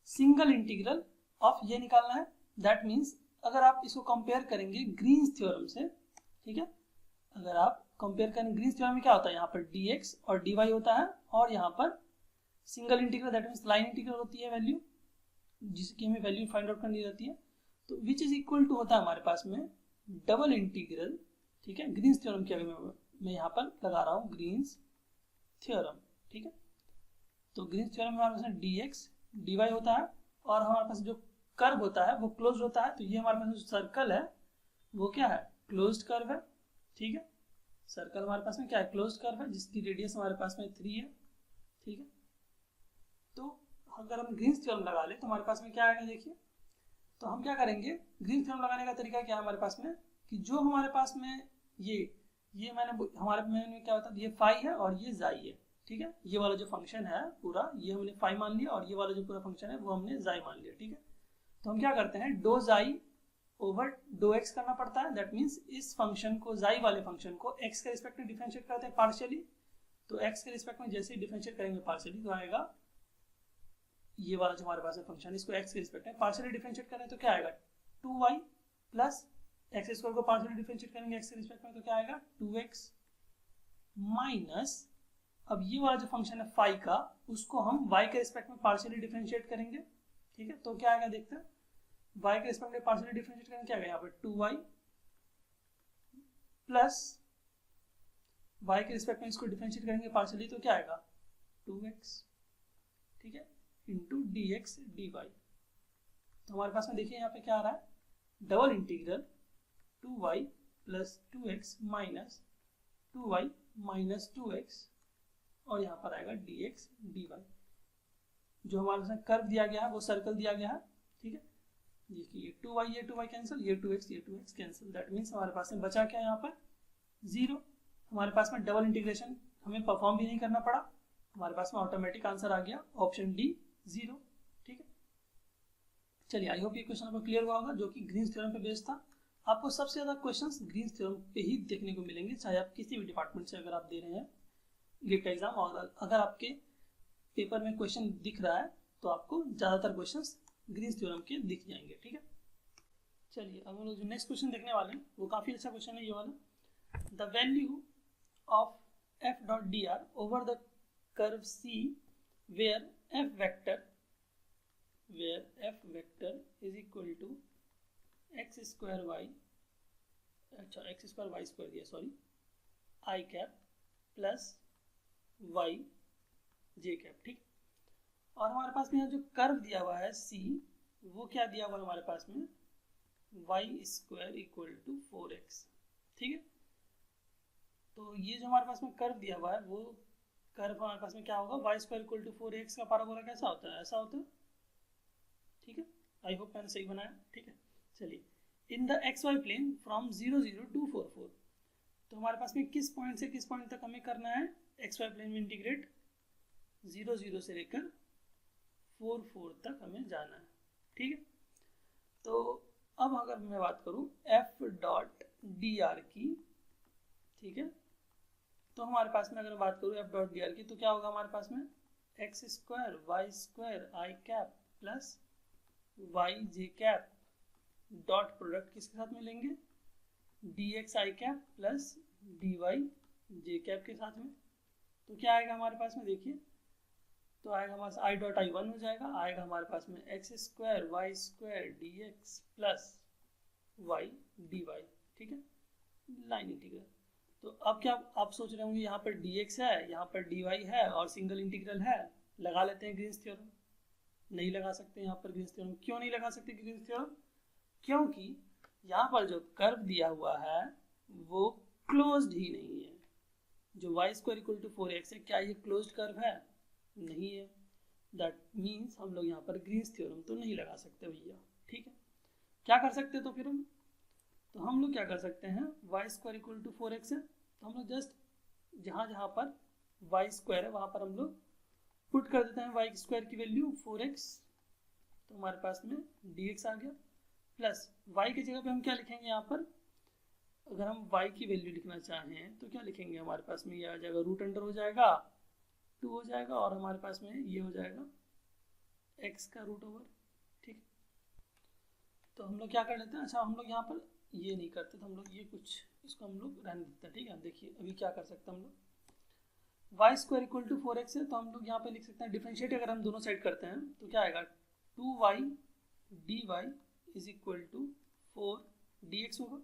[SPEAKER 1] सिंगल इंटीग्रल ऑफ ये निकालना है, दैट मीन्स अगर आप इसको कंपेयर करेंगे ग्रीन्स थ्योरम से, ठीक है, अगर आप कंपेयर करें ग्रीन्स थ्योरम में क्या होता है, यहाँ पर dx और dy होता है, और यहाँ पर single integral that means line integral होती है वैल्यू, जिसकी हमें वैल्यू फाइंड आउट करनी रहती है, तो विच इज इक्वल टू होता है हमारे पास में डबल इंटीग्रल, ठीक है, ग्रीन्स थ्योरम की अगर मैं यहाँ पर लगा रहा हूँ ग्रीन्स थ्योरम, ठीक है। तो ग्रीन्स थ्योरम में हमारे पास dx dy होता है, और हमारे पास जो कर्व होता है वो क्लोज्ड होता है, तो ये हमारे पास जो सर्कल है वो क्या है, क्लोज्ड कर्व है, ठीक है, सर्कल हमारे पास में क्या है, क्लोज्ड कर्व है, जिसकी रेडियस हमारे पास में 3 है, ठीक है। तो अगर हम ग्रीन्स थ्योरम लगा ले तो हमारे पास में क्या आएगा, देखिए, तो हम क्या करेंगे, ग्रीन्स थ्योरम लगाने का तरीका क्या है हमारे पास में, कि जो हमारे पास में ये मैंने क्या होता है, ये फाई है और ये जाई है, ठीक है, ये वाला जो फंक्शन है पूरा ये हमने फाई मान लिया, और ये वाला जो पूरा फंक्शन है वो हमने जाई मान लिया, ठीक है। तो हम क्या करते हैं, dough psi over dough x करना पड़ता है, दैट मीन्स इस फंक्शन को, जाई वाले फंक्शन को एक्स के रिस्पेक्ट में डिफरेंशिएट करते हैं पार्शियली, तो एक्स के रिस्पेक्ट में जैसे ही डिफरेंशिएट करेंगे पार्शियली तो आएगा ये वाला जो हमारे पास है फंक्शन, इसको एक्स के रिस्पेक्ट में पार्शियली डिफरेंशिएट करें तो क्या आएगा 2y प्लस एक्स स्क्वायर को पार्शियली डिफरेंशिएट करेंगे एक्स के रिस्पेक्ट में तो क्या आएगा 2x माइनस, अब ये वाला जो फंक्शन है फाई का उसको हम y के रिस्पेक्ट में पार्शियली डिफरेंशिएट करेंगे, ठीक है, तो क्या आएगा देखते हैं, y के रिस्पेक्ट में पार्शियली डिफरेंशिएट करेंगे क्या आएगा यहाँ पर 2y प्लस y के रिस्पेक्ट में इसको डिफरेंशिएट करेंगे पार्शियली तो क्या आएगा 2x, ठीक है, इंटू dx dy। तो हमारे पास में देखिए यहाँ पे क्या आ रहा है, double integral 2y plus 2x minus 2y minus 2x, और यहाँ पर आएगा dx dy। जो हमारे पास कर्व दिया गया है वो सर्कल दिया गया है, ठीक है, देखिए ये 2y कैंसिल, ये 2x कैंसिल, दैट मीन्स हमारे पास में बचा क्या यहाँ पर 0। हमारे पास में डबल इंटीग्रेशन हमें परफॉर्म भी नहीं करना पड़ा, हमारे पास में ऑटोमेटिक आंसर आ गया ऑप्शन डी 0, ठीक है। चलिए आई होप ये क्वेश्चन आपको क्लियर हुआ होगा, जो कि ग्रीन्स थ्योरम पे बेस्ड था। आपको सबसे ज्यादा क्वेश्चंस ग्रीन्स थ्योरम पे ही देखने को मिलेंगे, चाहे आप किसी भी डिपार्टमेंट से अगर आप दे रहे हैं गेट का एग्जाम, और अगर आपके पेपर में क्वेश्चन दिख रहा है तो आपको ज्यादातर क्वेश्चंस ग्रीन्स थ्योरम के दिख जाएंगे, ठीक है। चलिए अब हम लोग जो नेक्स्ट क्वेश्चन देखने वाले हैं वो काफ़ी अच्छा क्वेश्चन है ये वाला। The value of f dot D r over the curve c where f vector is equal to x square y, अच्छा एक्स स्क्वायर वाई स्क्वायर दिया sorry, i cap plus y J cap, ठीक। और हमारे पास में यहाँ जो curve दिया हुआ है सी, वो क्या दिया हुआ है हमारे पास में, Y square equal to 4x, ठीक है। तो ये जो हमारे पास में कर्व दिया हुआ है वो कर्व हमारे पास में क्या होगा, Y square equal to 4x का पैराबोला कैसा होता है, ऐसा होता है, ठीक है। आई होप मैंने सही बनाया, ठीक है। चलिए in the x y plane from 0 0 to 4 4, तो हमारे पास में किस पॉइंट से किस पॉइंट तक हमें करना है एक्स वाई प्लेन में इंटीग्रेट, 0 0 से लेकर 4 4 तक हमें जाना है, ठीक है। तो अब अगर मैं बात करूं एफ डॉट डी आर की, ठीक है, तो हमारे पास में अगर मैं बात करूं एफ डॉट डी आर की तो क्या होगा हमारे पास में एक्स स्क्वायर वाई स्क्वायर आई कैप प्लस वाई जे कैप डॉट प्रोडक्ट किसके साथ में लेंगे, D x I cap plus D Y J cap के साथ में। तो क्या आएगा हमारे पास में, देखिए तो आएगा हमारे पास आई डॉट आई 1 हो जाएगा, आएगा हमारे पास में x square y square d x plus y d y, ठीक है, लाइन इंटीग्रल। तो अब क्या आप सोच रहे होंगे यहाँ पर डी एक्स है, यहाँ पर डी वाई है और सिंगल इंटीग्रल है, लगा लेते हैं ग्रीन्स थ्योरम। नहीं लगा सकते यहाँ पर ग्रीन्स थ्योरम। क्यों नहीं लगा सकते ग्रीन्स थ्योरम, क्योंकि यहाँ पर जो कर्व दिया हुआ है वो क्लोज्ड ही नहीं है। जो Y square equal to 4x है, क्या ये क्लोज्ड कर्व है, नहीं है। दैट मीन्स हम लोग यहाँ पर ग्रीन्स थ्योरम तो नहीं लगा सकते भैया, ठीक है। क्या कर सकते हैं तो फिर हम लोग क्या कर सकते हैं, Y square equal to 4x है, तो हम लोग जस्ट जहाँ जहाँ पर वाई स्क्वायर है वहाँ पर हम लोग पुट कर देते हैं वाई स्क्वायर की वैल्यू 4x, तो हमारे पास में dx आ गया, प्लस y की जगह पे हम क्या लिखेंगे यहाँ पर, अगर हम y की वैल्यू लिखना चाहें तो क्या लिखेंगे, हमारे पास में ये आ जाएगा रूट अंडर हो जाएगा 2 हो जाएगा और हमारे पास में ये हो जाएगा x का रूट ओवर, ठीक। तो हम लोग क्या कर लेते हैं, अच्छा हम लोग यहाँ पर ये नहीं करते तो हम लोग ये कुछ इसको हम लोग रहने देते हैं, ठीक है। देखिए अभी क्या कर सकते हैं हम लोग, Y square equal to 4x है तो हम लोग यहाँ पे लिख सकते हैं डिफरेंशिएट अगर हम दोनों साइड करते हैं तो क्या आएगा 2y dy is equal to 4 dx होगा।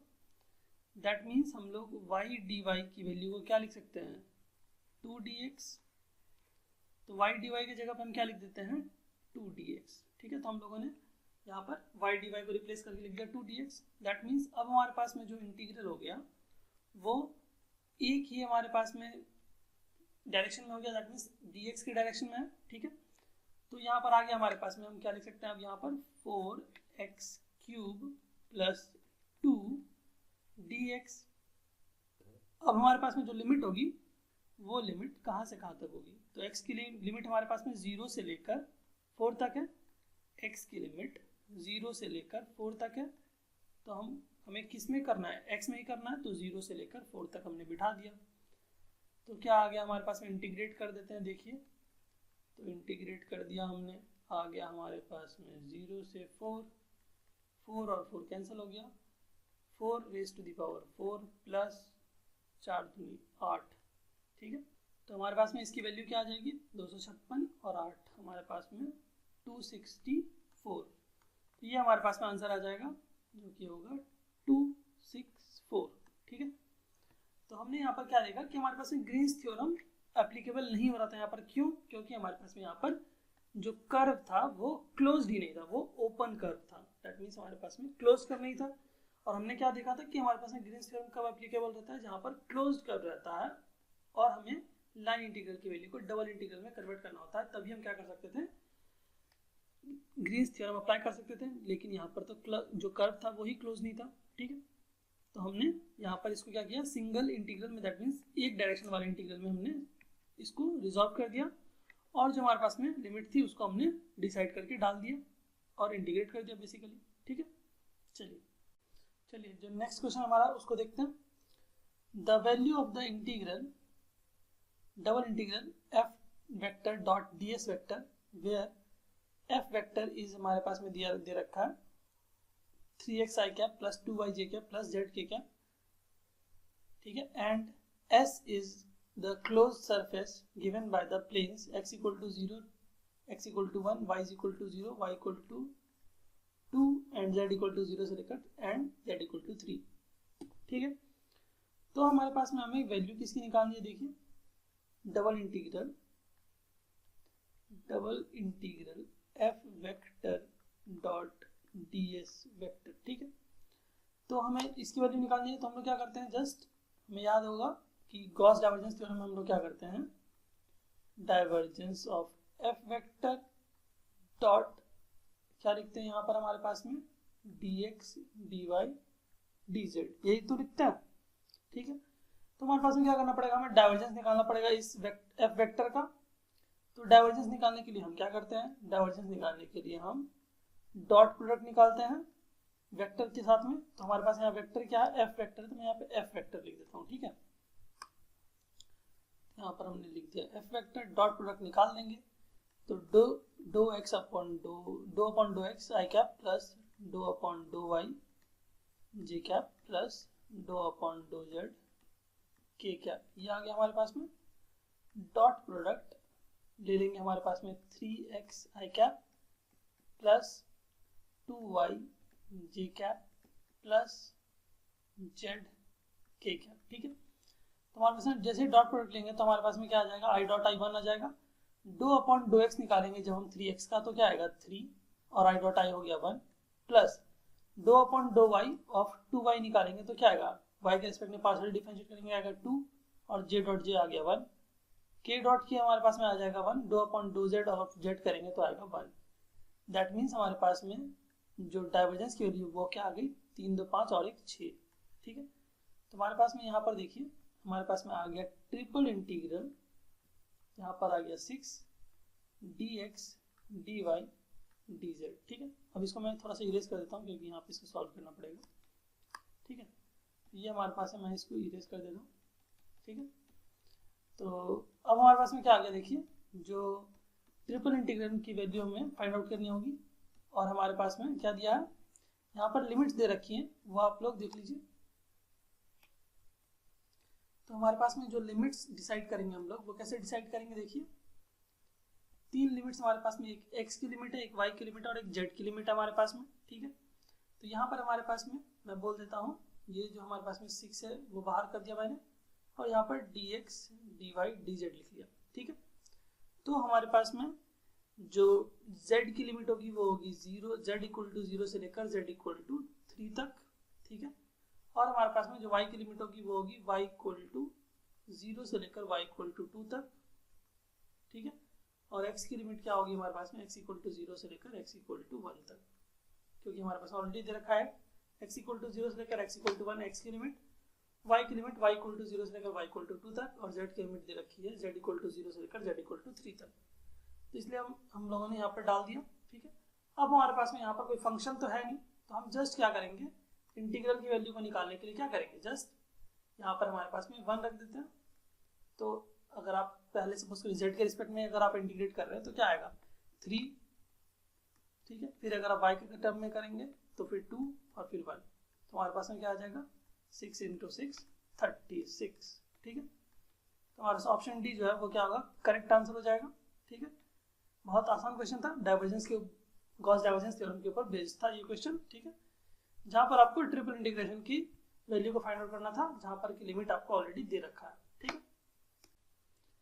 [SPEAKER 1] दैट मीन्स हम लोग y dy की वैल्यू को क्या लिख सकते हैं 2 dx, तो y dy की जगह पे हम क्या लिख देते हैं 2 dx, ठीक है। तो हम लोगों ने यहाँ पर y dy को रिप्लेस करके लिख दिया 2 dx। दैट मीन्स अब हमारे पास में जो इंटीग्रल हो गया वो एक ही हमारे पास में डायरेक्शन में हो गया, दैट मीन्स dx की डायरेक्शन में है, ठीक है। तो यहाँ पर आ गया हमारे पास में, हम क्या लिख सकते हैं अब यहाँ पर 4x क्यूब प्लस 2 dx। अब हमारे पास में जो लिमिट होगी वो लिमिट कहाँ से कहाँ तक होगी, तो x की लिमिट हमारे पास में 0 से लेकर 4 तक है, x की लिमिट 0 से लेकर 4 तक है। तो हमें किस में करना है, x में ही करना है, तो 0 से लेकर 4 तक हमने बिठा दिया। तो क्या आ गया हमारे पास में, इंटीग्रेट कर देते हैं, देखिए तो इंटीग्रेट कर दिया हमने, आ गया हमारे पास में 0 से 4, 4 और 4 कैंसिल हो गया, 4 raise to the power 4 plus 4 दूनी 8, ठीक है। तो हमारे पास में इसकी वैल्यू क्या आ जाएगी 256 और 8 हमारे पास में 264। तो ये हमारे पास में आंसर आ जाएगा जो कि होगा 264, ठीक है। तो हमने यहाँ पर क्या देखा कि हमारे पास में ग्रीन्स थ्योरम एप्लीकेबल नहीं हो रहा था यहाँ पर, क्यों, क्योंकि हमारे पास में यहाँ पर जो कर्व था वो क्लोज्ड ही नहीं था, वो ओपन कर्व था। दैट मीन्स हमारे पास में क्लोज कर्व नहीं था। और हमने क्या देखा था कि हमारे पास में ग्रीन्स थ्योरम कब एप्लीकेबल रहता है, जहाँ पर क्लोज्ड कर्व रहता है और हमें लाइन इंटीग्रल की वैल्यू को डबल इंटीग्रल में कन्वर्ट करना होता है, तभी हम क्या कर सकते थे, ग्रीन्स थ्योरम अप्लाई कर सकते थे। लेकिन यहाँ पर तो जो कर्व था वही क्लोज नहीं था, ठीक है। तो हमने यहाँ पर इसको क्या किया, सिंगल इंटीग्रल में, दैट मीन्स एक डायरेक्शन वाले इंटीग्रल में हमने इसको रिजॉल्व कर दिया और जो हमारे पास में लिमिट थी उसको हमने डिसाइड करके डाल दिया और इंटीग्रेट कर दिया बेसिकली, ठीक है। चलिए जो नेक्स्ट क्वेश्चन हमारा उसको देखते हैं। The value of the integral double integral f vector dot d s vector where f vector is हमारे पास में दे रखा है 3x i cap plus 2y j cap plus z k cap, ठीक है, and S is the closed surface given by the planes x equal to 0, x equal to 1, y is equal to 0, y equal to 2 and z equal to 0 से लेकर and z equal to 3, ठीक है। तो हमारे पास में हमें value किसकी निकालनी है, देखिए double integral f vector dot ds vector, ठीक है। तो हमें इसकी वैल्यू निकालनी है, तो हम लोग क्या करते हैं, जस्ट हमें याद होगा कि गॉस डाइवर्जेंस थ्योरम में हम लोग क्या करते हैं, divergence of f vector dot क्या लिखते हैं यहाँ पर हमारे पास में dx dy dz, यही तो लिखते हैं, ठीक है। तो हमारे पास में क्या करना पड़ेगा, हमें डाइवर्जेंस निकालना पड़ेगा इस f वेक्टर का। तो डाइवर्जेंस निकालने के लिए हम क्या करते हैं, डाइवर्जेंस निकालने के लिए हम डॉट प्रोडक्ट निकालते हैं वेक्टर के साथ में। तो हमारे पास यहाँ वेक्टर क्या है, f वेक्टर है, तो मैं यहाँ पे f वेक्टर लिख देता हूँ, ठीक है। यहाँ पर हमने लिख दिया f वेक्टर, डॉट प्रोडक्ट निकाल लेंगे, तो do x upon do x i cap plus dough upon do y j cap plus dough upon do z k cap, ये आ गया हमारे पास में। डॉट प्रोडक्ट ले लेंगे हमारे पास में 3x i cap plus 2y j cap plus z k cap, ठीक है। तो हमारे पास में जैसे डॉट प्रोडक्ट लेंगे तो हमारे पास में क्या आ जाएगा, i डॉट i 1 आ जाएगा। डो अपॉन डो x निकालेंगे जब हम 3x का, तो क्या आएगा 3 और i डॉट i हो गया 1, plus dough upon do y of 2y निकालेंगे तो क्या आएगा, y के रिस्पेक्ट में पार्शियल डिफरेंशिएट करेंगे आएगा 2 और j डॉट j आ गया 1, k डॉट k हमारे पास में आ जाएगा 1, do upon do z of z करेंगे तो आएगा 1। दैट मीन्स हमारे पास में जो डाइवर्जेंस की वैल्यू वो क्या आ गई, 3 2 5 और 1 6, ठीक है। तो हमारे पास में यहाँ पर देखिए हमारे पास में आ गया ट्रिपल इंटीग्रल, यहाँ पर आ गया 6 dx dy dz, ठीक है। अब इसको मैं थोड़ा सा इरेज कर देता हूँ क्योंकि यहाँ पे इसको सॉल्व करना पड़ेगा, ठीक है। ये हमारे पास है, मैं इसको इरेज कर देता हूँ, ठीक है। तो अब हमारे पास में क्या आ गया, देखिए जो ट्रिपल इंटीग्रल की वैल्यू हमें फाइंड आउट करनी होगी, और हमारे पास में क्या दिया है, यहाँ पर लिमिट्स दे रखी हैं, वो आप लोग देख लीजिए। तो हमारे पास में जो लिमिट्स डिसाइड करेंगे हम लोग, वो कैसे डिसाइड करेंगे, देखिए 3 लिमिट्स हमारे पास में, एक x की लिमिट है, एक y की लिमिट है और एक z की लिमिट है हमारे पास में, ठीक है। तो यहाँ पर हमारे पास में मैं बोल देता हूँ, ये जो हमारे पास में 6 है वो बाहर कर दिया मैंने, और यहाँ पर dx dy dz लिख लिया, ठीक है। तो हमारे पास में जो z की लिमिट होगी वो होगी 0, z इक्वल टू 0 से लेकर z इक्वल टू 3 तक, ठीक है। और हमारे पास में जो y की लिमिट होगी वो होगी y इक्वल टू 0 से लेकर y इक्वल टू 2 तक, ठीक है। और x की लिमिट क्या होगी हमारे पास में, x इक्वल टू 0 से लेकर x इक्वल टू 1 तक, क्योंकि हमारे पास ऑलरेडी दे रखा है x इक्वल टू 0 से लेकर x इक्वल टू 1 x की लिमिट, y की लिमिट y इक्वल टू 0 से लेकर y इक्वल टू 2 तक, और z की लिमिट दे रखी है z इक्वल टू 0 से लेकर z इक्वल टू 3 तक। तो इसलिए हम लोगों ने यहाँ पर डाल दिया, ठीक है। अब हमारे पास में यहाँ पर कोई फंक्शन तो है नहीं, तो हम जस्ट क्या करेंगे, इंटीग्रल की वैल्यू को निकालने के लिए क्या करेंगे, जस्ट यहाँ पर हमारे पास में 1 रख देते हैं। तो अगर आप पहले सपोज करिए z के रिस्पेक्ट में अगर आप इंटीग्रेट कर रहे हैं तो क्या आएगा 3, ठीक है। फिर अगर आप y के टर्म में करेंगे तो फिर 2 और फिर 1, तो हमारे पास में क्या आ जाएगा 6 × 6 36, ठीक है। तो हमारे पास ऑप्शन डी जो है वो क्या होगा, करेक्ट आंसर हो जाएगा, ठीक है। बहुत आसान क्वेश्चन था, डाइवर्जेंस के गॉस डाइवर्जेंस थ्योरम के ऊपर बेस्ड था ये क्वेश्चन, ठीक है, जहाँ पर आपको ट्रिपल इंटीग्रेशन की वैल्यू को फाइंड आउट करना था, जहाँ पर की लिमिट आपको ऑलरेडी दे रखा है, ठीक है।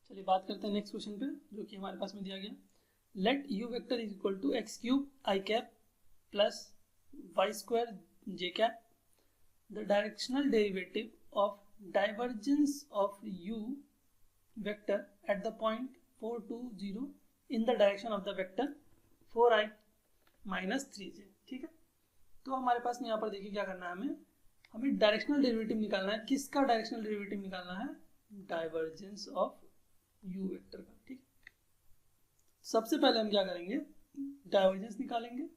[SPEAKER 1] चलिए बात करते हैं नेक्स्ट क्वेश्चन पे, जो कि हमारे पास में दिया गया, let u vector is equal to x cube i cap plus y square j cap, the directional derivative of divergence of u vector at the point 4 2 0 in the direction of the vector 4i minus 3j, ठीक है। तो हमारे पास यहाँ पर देखिए क्या करना है, हमें डायरेक्शनल डेरिवेटिव निकालना है। किसका डायरेक्शनल डेरिवेटिव निकालना है, डाइवर्जेंस ऑफ u वेक्टर का, ठीक। सबसे पहले हम क्या करेंगे, डाइवर्जेंस निकालेंगे।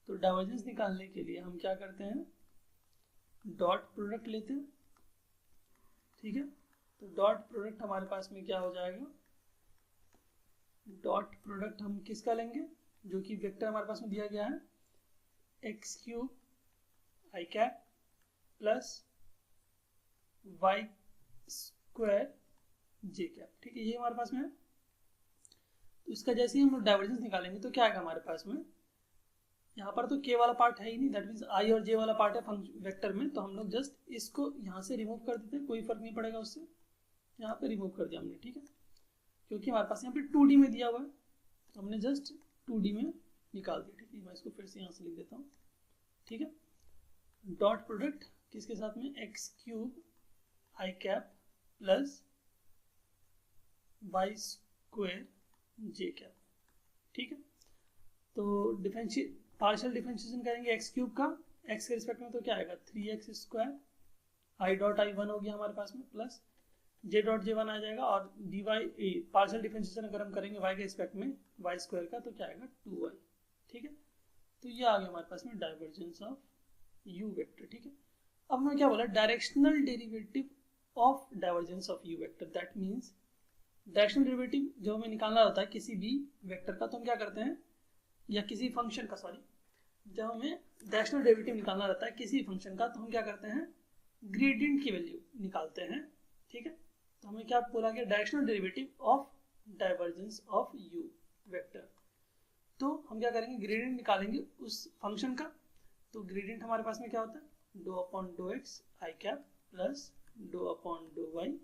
[SPEAKER 1] तो डाइवर्जेंस निकालने के लिए हम क्या करते हैं, डॉट प्रोडक्ट लेते हैं, ठीक है। तो डॉट प्रोडक्ट हमारे पास में क्या हो जाएगा, डॉट प्रोडक्ट हम किसका लेंगे, जो कि वेक्टर हमारे पास में दिया गया है एक्स क्यूब आई cap plus Y square J cap, ठीक है, ये हमारे पास में है। तो इसका जैसे ही हम लोग डाइवर्जेंस निकालेंगे तो क्या आएगा हमारे पास में, यहाँ पर तो के वाला पार्ट है ही नहीं, दैट मीन्स आई और जे वाला पार्ट है वेक्टर में, तो हम लोग जस्ट इसको यहाँ से रिमूव कर देते हैं, कोई फर्क नहीं पड़ेगा उससे, यहाँ पे रिमूव कर दिया हमने, ठीक है, क्योंकि हमारे पास यहाँ पे 2D में दिया हुआ है, तो हमने जस्ट 2D में निकाल दिया, ठीक है। मैं इसको फिर से यहाँ से लिख देता हूँ, ठीक है। डॉट प्रोडक्ट किसके साथ में, एक्स क्यूब आई cap plus Y square J cap, ठीक है। तो पार्शियल डिफरेंशिएशन करेंगे एक्स क्यूब का एक्स के रिस्पेक्ट में, तो क्या आएगा 3x square, I dot I 1 हो गया हमारे पास में, प्लस जे डॉट जे 1 आ जाएगा, और डी वाई पार्शियल डिफरेंशिएशन अगर हम करेंगे y के रिस्पेक्ट में वाई स्क्वायर का, तो क्या आएगा 2y, ठीक है। तो ये आ गया हमारे पास में डाइवर्जेंस ऑफ यू वेक्टर, ठीक है। अब मैं क्या बोला, directional derivative of divergence of u vector, that means directional derivative जब हमें निकालना होता है किसी भी वेक्टर का, तो हम क्या करते हैं, या किसी फंक्शन का, सॉरी, जब हमें डायरेक्शनल डेरिवेटिव निकालना रहता है किसी फंक्शन का, तो हम क्या करते हैं, ग्रेडियंट की वैल्यू निकालते हैं, ठीक है। तो हमें क्या बोला गया, directional derivative of divergence of u vector. तो हम क्या करेंगे, ग्रेडियंट निकालेंगे उस फंक्शन का। तो ग्रेडियंट हमारे पास में क्या होता है, doh upon dough X I cap plus dough upon dough Y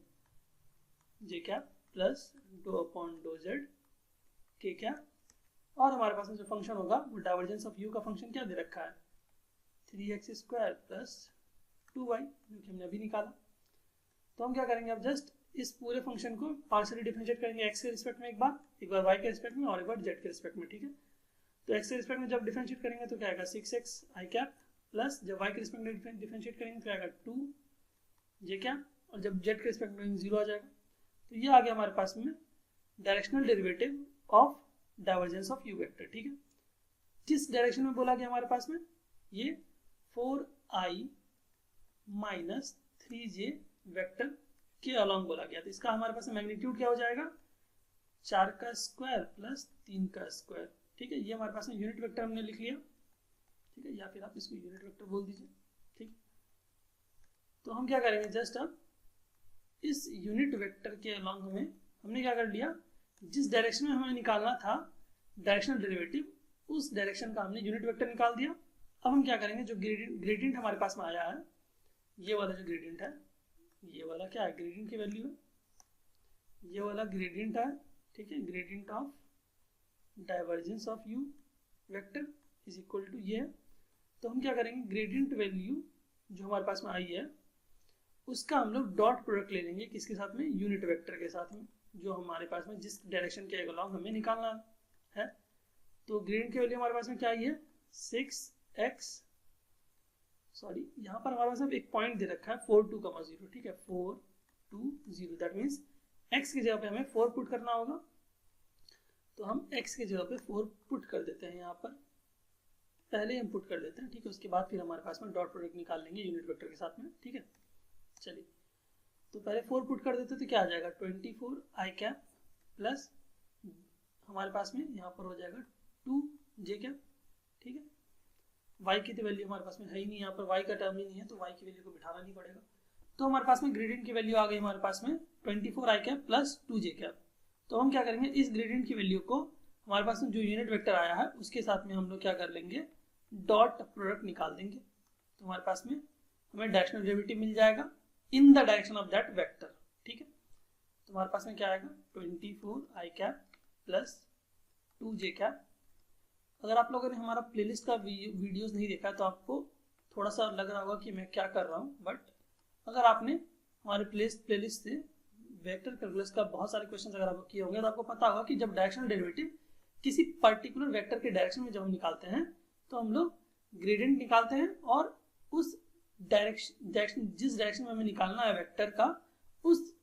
[SPEAKER 1] J cap plus dough upon dough Z K cap, और हमारे पास में जो फंक्शन होगा वो डाइवर्जेंस ऑफ यू का फंक्शन क्या दे रखा है, 3x स्क्वायर प्लस 2y, जो कि हमने अभी निकाला। तो हम क्या करेंगे, अब जस्ट इस पूरे फंक्शन को पार्शियली डिफरेंशिएट करेंगे x के रिस्पेक्ट में एक बार y के रिस्पेक्ट में और एक बार z के रिस्पेक्ट में, ठीक है। तो x के रिस्पेक्ट में जब डिफरेंशिएट करेंगे तो क्या आएगा 6x आई कैप, प्लस जब y के रिस्पेक्ट में डिफरेंशिएट करेंगे तो आएगा 2 जे कैप, और जब z के रिस्पेक्ट में 0 आ जाएगा। तो ये आ गया हमारे पास में directional derivative of divergence of u vector, ठीक है। किस डायरेक्शन में बोला गया हमारे पास में, ये 4i माइनस 3j वेक्टर के अलॉन्ग बोला गया। तो इसका हमारे पास मैग्नीट्यूड क्या हो जाएगा, 4 का स्क्वायर प्लस 3 का स्क्वायर, ठीक है। ये हमारे पास में यूनिट वेक्टर हमने लिख लिया, ठीक है, या फिर आप इसको यूनिट वेक्टर बोल दीजिए, ठीक। तो हम क्या करेंगे, जस्ट अब इस यूनिट वेक्टर के अलॉन्ग हमने क्या कर लिया, जिस डायरेक्शन में हमें निकालना था डायरेक्शनल डेरिवेटिव, उस डायरेक्शन का हमने यूनिट वेक्टर निकाल दिया। अब हम क्या करेंगे, जो ग्रेडियंट हमारे पास में आया है, ये वाला जो ग्रेडियंट है, ये वाला क्या है, ग्रेडियंट की वैल्यू है, ये वाला ग्रेडियंट है, ठीक है, gradient of divergence of u vector is equal to ये। तो हम क्या करेंगे, ग्रेडियंट वैल्यू जो हमारे पास में आई है उसका हम लोग डॉट प्रोडक्ट ले लेंगे, किसके साथ में, यूनिट वेक्टर के साथ में, जो हमारे पास में जिस डायरेक्शन के अलॉन्ग हमें निकालना है। तो ग्रेडियंट की वैल्यू हमारे पास में क्या आई है, 6x, सॉरी यहाँ पर हमारे पास में एक पॉइंट दे रखा है 4 2 0, ठीक है, 4 2 0, दैट मीन्स x की जगह पे हमें 4 पुट करना होगा। तो हम x की जगह पे 4 पुट कर देते हैं, यहाँ पर पहले हम पुट कर देते हैं, ठीक है। उसके बाद फिर हमारे पास में डॉट प्रोडक्ट निकाल लेंगे यूनिट वेक्टर के साथ में, ठीक है। चलिए, तो पहले 4 पुट कर देते तो क्या आ जाएगा, 24 आई कैप प्लस हमारे पास में यहाँ पर हो जाएगा 2 जे कैप, ठीक है। y की तो वैल्यू हमारे पास में है ही नहीं, यहाँ पर y का टर्म ही नहीं है, तो y की वैल्यू को बिठाना नहीं पड़ेगा। तो हमारे पास में ग्रेडियंट की वैल्यू आ गई हमारे पास में 24 आई कैप प्लस 2 जे कैप। तो हम क्या करेंगे, इस ग्रेडियंट की वैल्यू को हमारे पास में जो यूनिट वेक्टर आया है उसके साथ में हम लोग क्या कर लेंगे, डॉट प्रोडक्ट निकाल देंगे। तो हमारे पास में हमें डायरेक्शनल डेरिवेटिव मिल जाएगा इन the direction of that vector, ठीक है। तो हमारे पास में क्या आएगा, 24 आई कैप प्लस 2 जे कैप। अगर आप लोगों ने हमारा प्लेलिस्ट का वीडियोस नहीं देखा तो आपको थोड़ा सा लग रहा होगा कि मैं क्या कर रहा हूँ, बट अगर आपने हमारे प्लेलिस्ट से वेक्टर कैलकुलस का बहुत सारे क्वेश्चन अगर आप किए होंगे तो आपको पता होगा कि जब डायरेक्शनल डेरिवेटिव किसी पर्टिकुलर वेक्टर के डायरेक्शन में जब हम निकालते हैं तो हम लोग ग्रेडियंट निकालते हैं, और उस डायरेक्शन जिस डायरेक्शन में हमें निकालना है वेक्टर का, उस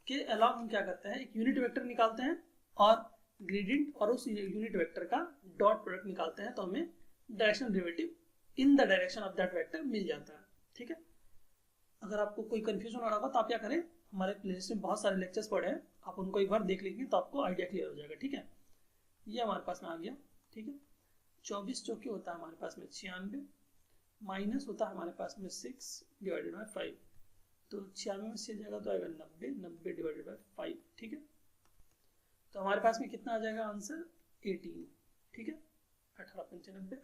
[SPEAKER 1] के अलावा हम क्या करते हैं, एक यूनिट वेक्टर निकालते हैं और ग्रेडियंट और उस यूनिट वेक्टर का डॉट प्रोडक्ट निकालते हैं, तो हमें directional derivative in the direction of that vector मिल जाता है, ठीक है। अगर आपको कोई कंफ्यूजन हो रहा होगा तो आप क्या करें, हमारे प्लेलिस्ट में बहुत सारे लेक्चर्स पड़े हैं, आप उनको एक बार देख लेंगे तो आपको आइडिया क्लियर हो जाएगा, ठीक है। ये हमारे पास में आ गया, ठीक है। 24 चौके होता है हमारे पास में 96, माइनस होता है हमारे पास में 6 डिवाइडेड बाई 5, तो 96 में से जाएगा तो आएगा 90, 90 डिवाइडेड बाई 5, ठीक है। तो हमारे पास में कितना आ जाएगा आंसर 18, ठीक है, 1895।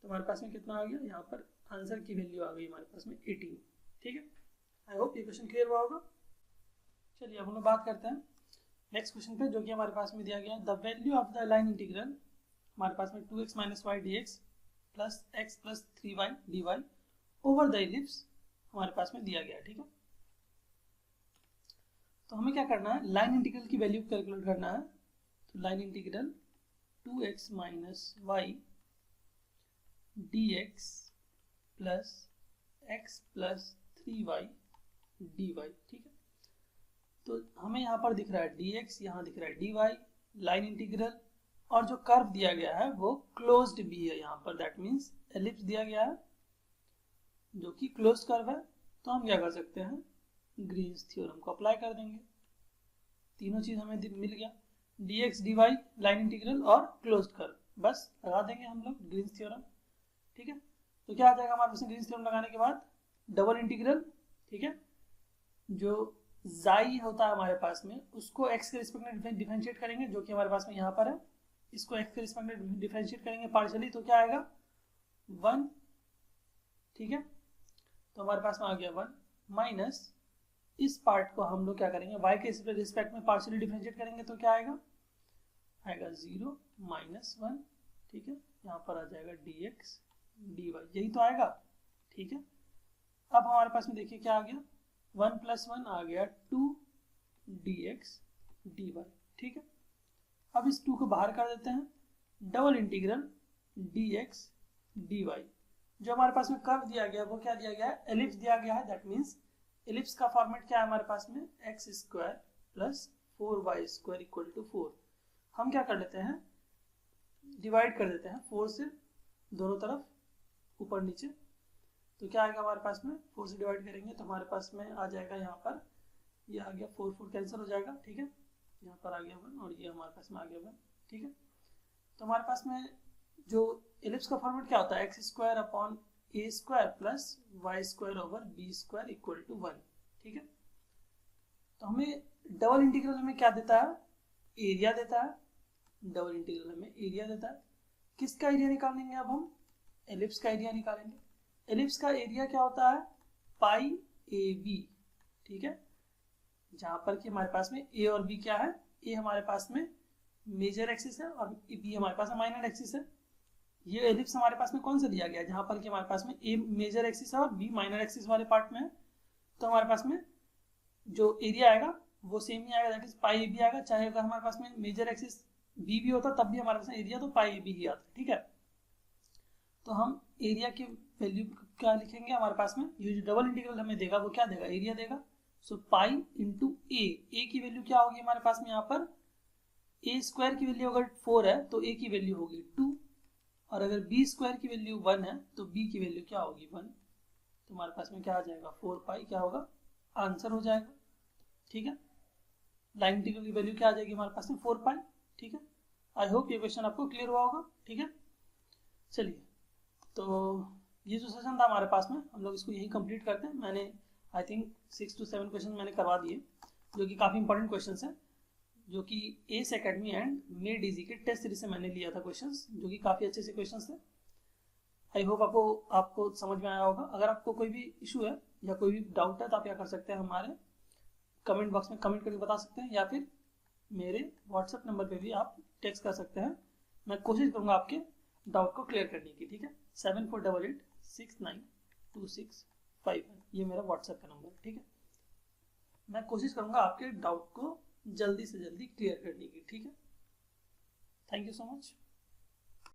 [SPEAKER 1] तो हमारे पास में कितना आ गया, यहाँ पर आंसर की वैल्यू आ गई हमारे पास में 18, ठीक है। आई होप ये क्वेश्चन क्लियर हुआ होगा। चलिए अब हम लोग बात करते हैं नेक्स्ट क्वेश्चन पे, जो कि हमारे पास में दिया गया है the value of the line integral, हमारे पास में 2x minus y d x plus x plus 3y dy over the ellipse हमारे पास में दिया गया है, ठीक है। तो हमें क्या करना है, लाइन इंटीग्रल की वैल्यू कैलकुलेट करना है। तो line integral 2x minus y d x plus x plus 3y dy, ठीक है। तो हमें यहाँ पर दिख रहा है dx, यहाँ दिख रहा है dy, लाइन इंटीग्रल, और जो कर्व दिया गया है वो क्लोज्ड भी है यहाँ पर, दैट मीन्स एलिप्स दिया गया है जो कि क्लोज्ड कर्व है। तो हम क्या कर सकते हैं, ग्रीन्स थ्योरम को अप्लाई कर देंगे। तीनों चीज हमें मिल गया, dx dy लाइन इंटीग्रल और क्लोज्ड कर्व, बस लगा देंगे हम लोग ग्रीन्स थ्योरम, ठीक है। तो क्या आ जाएगा हमारे पास ग्रीन्स थ्योरम लगाने के बाद, डबल इंटीग्रल, ठीक है, जो जाई होता है हमारे पास में उसको x के रिस्पेक्ट में डिफरेंशिएट करेंगे, जो कि हमारे पास में यहाँ पर है, इसको x के रिस्पेक्ट में डिफरेंशिएट करेंगे पार्शियली, तो क्या आएगा 1, ठीक है। तो हमारे पास में आ गया 1 माइनस इस पार्ट को हम लोग क्या करेंगे, y के रिस्पेक्ट में पार्शियली डिफरेंशिएट करेंगे, तो क्या आएगा, आएगा 0 माइनस 1, ठीक है। यहाँ पर आ जाएगा dx dy, यही तो आएगा, ठीक है। अब हमारे पास में देखिए क्या आ गया, 1 प्लस 1 आ गया 2 dx dy, ठीक है। अब इस 2 को बाहर कर देते हैं, डबल इंटीग्रल dx dy, जो हमारे पास में कर्व दिया गया वो क्या दिया गया है, एलिप्स दिया गया है, दैट मीन्स एलिप्स का फॉर्मेट क्या है हमारे पास में, x square plus 4y square equal to 4। हम क्या कर लेते हैं, डिवाइड कर देते हैं 4 से दोनों तरफ, ऊपर नीचे, तो क्या आएगा हमारे पास में, 4 से डिवाइड करेंगे तो हमारे पास में आ जाएगा यहाँ पर, ये आ गया 4 4 कैंसिल हो जाएगा, ठीक है। यहाँ पर आ गया 1 और ये हमारे पास में आ गया 1, ठीक है। तो हमारे पास में जो एलिप्स का फॉर्मेट क्या होता है, x square upon a square plus Y square over b square equal to 1, ठीक है। तो हमें डबल इंटीग्रल हमें क्या देता है, एरिया देता है, डबल इंटीग्रल हमें एरिया देता है। किसका एरिया निकालेंगे अब हम, एलिप्स का एरिया निकालेंगे। एलिप्स का एरिया क्या होता है, पाई ए बी, ठीक है, जहां पर कि हमारे पास में ए और बी क्या है, ए हमारे पास में मेजर एक्सिस है और बी हमारे पास में माइनर एक्सिस है। ये एलिप्स हमारे पास में कौन सा दिया गया है, जहां पर कि हमारे पास में ए मेजर एक्सिस है और बी माइनर एक्सिस वाले पार्ट में है। तो हमारे पास में जो एरिया आएगा वो सेम ही आएगा, that is pi a b आएगा, चाहे अगर हमारे पास में मेजर एक्सिस बी भी होता तब भी हमारे पास में एरिया तो पाई ए बी ही आता, ठीक है। तो हम एरिया की वैल्यू क्या लिखेंगे, हमारे पास में ये जो डबल इंटीग्रल हमें देगा वो क्या देगा, एरिया देगा। सो पाई इंटू ए की वैल्यू क्या होगी हमारे पास में, यहाँ पर ए स्क्वायर की वैल्यू अगर 4 है तो ए की वैल्यू होगी 2, और अगर बी स्क्वायर की वैल्यू 1 है तो बी की वैल्यू क्या होगी 1। तो हमारे पास में क्या आ जाएगा 4 पाई, क्या होगा, आंसर हो जाएगा, ठीक है। लाइन इंटीग्रल की वैल्यू क्या आ जाएगी हमारे पास में 4 पाई, ठीक है। आई होप ये क्वेश्चन आपको क्लियर हुआ होगा, ठीक है। चलिए, तो ये जो सेशन था हमारे पास में, हम लोग इसको यही कंप्लीट करते हैं। मैंने आई थिंक 6 to 7 क्वेश्चन मैंने करवा दिए, जो कि काफ़ी इंपॉर्टेंट क्वेश्चन हैं, जो कि S academy and made easy के टेस्ट सीरीज से मैंने लिया था क्वेश्चंस, जो कि काफ़ी अच्छे से क्वेश्चंस थे। आई होप आपको समझ में आया होगा। अगर आपको कोई भी इशू है या कोई भी डाउट है तो आप क्या कर सकते हैं, हमारे कमेंट बॉक्स में कमेंट करके बता सकते हैं, या फिर मेरे व्हाट्सएप नंबर पे भी आप टेक्स्ट कर सकते हैं। मैं कोशिश करूँगा आपके डाउट को क्लियर करने की, ठीक है। 7488692651, ये मेरा व्हाट्सएप का नंबर है, ठीक है। मैं कोशिश करूँगा आपके डाउट को जल्दी से जल्दी क्लियर करने की, ठीक है। Thank you so much.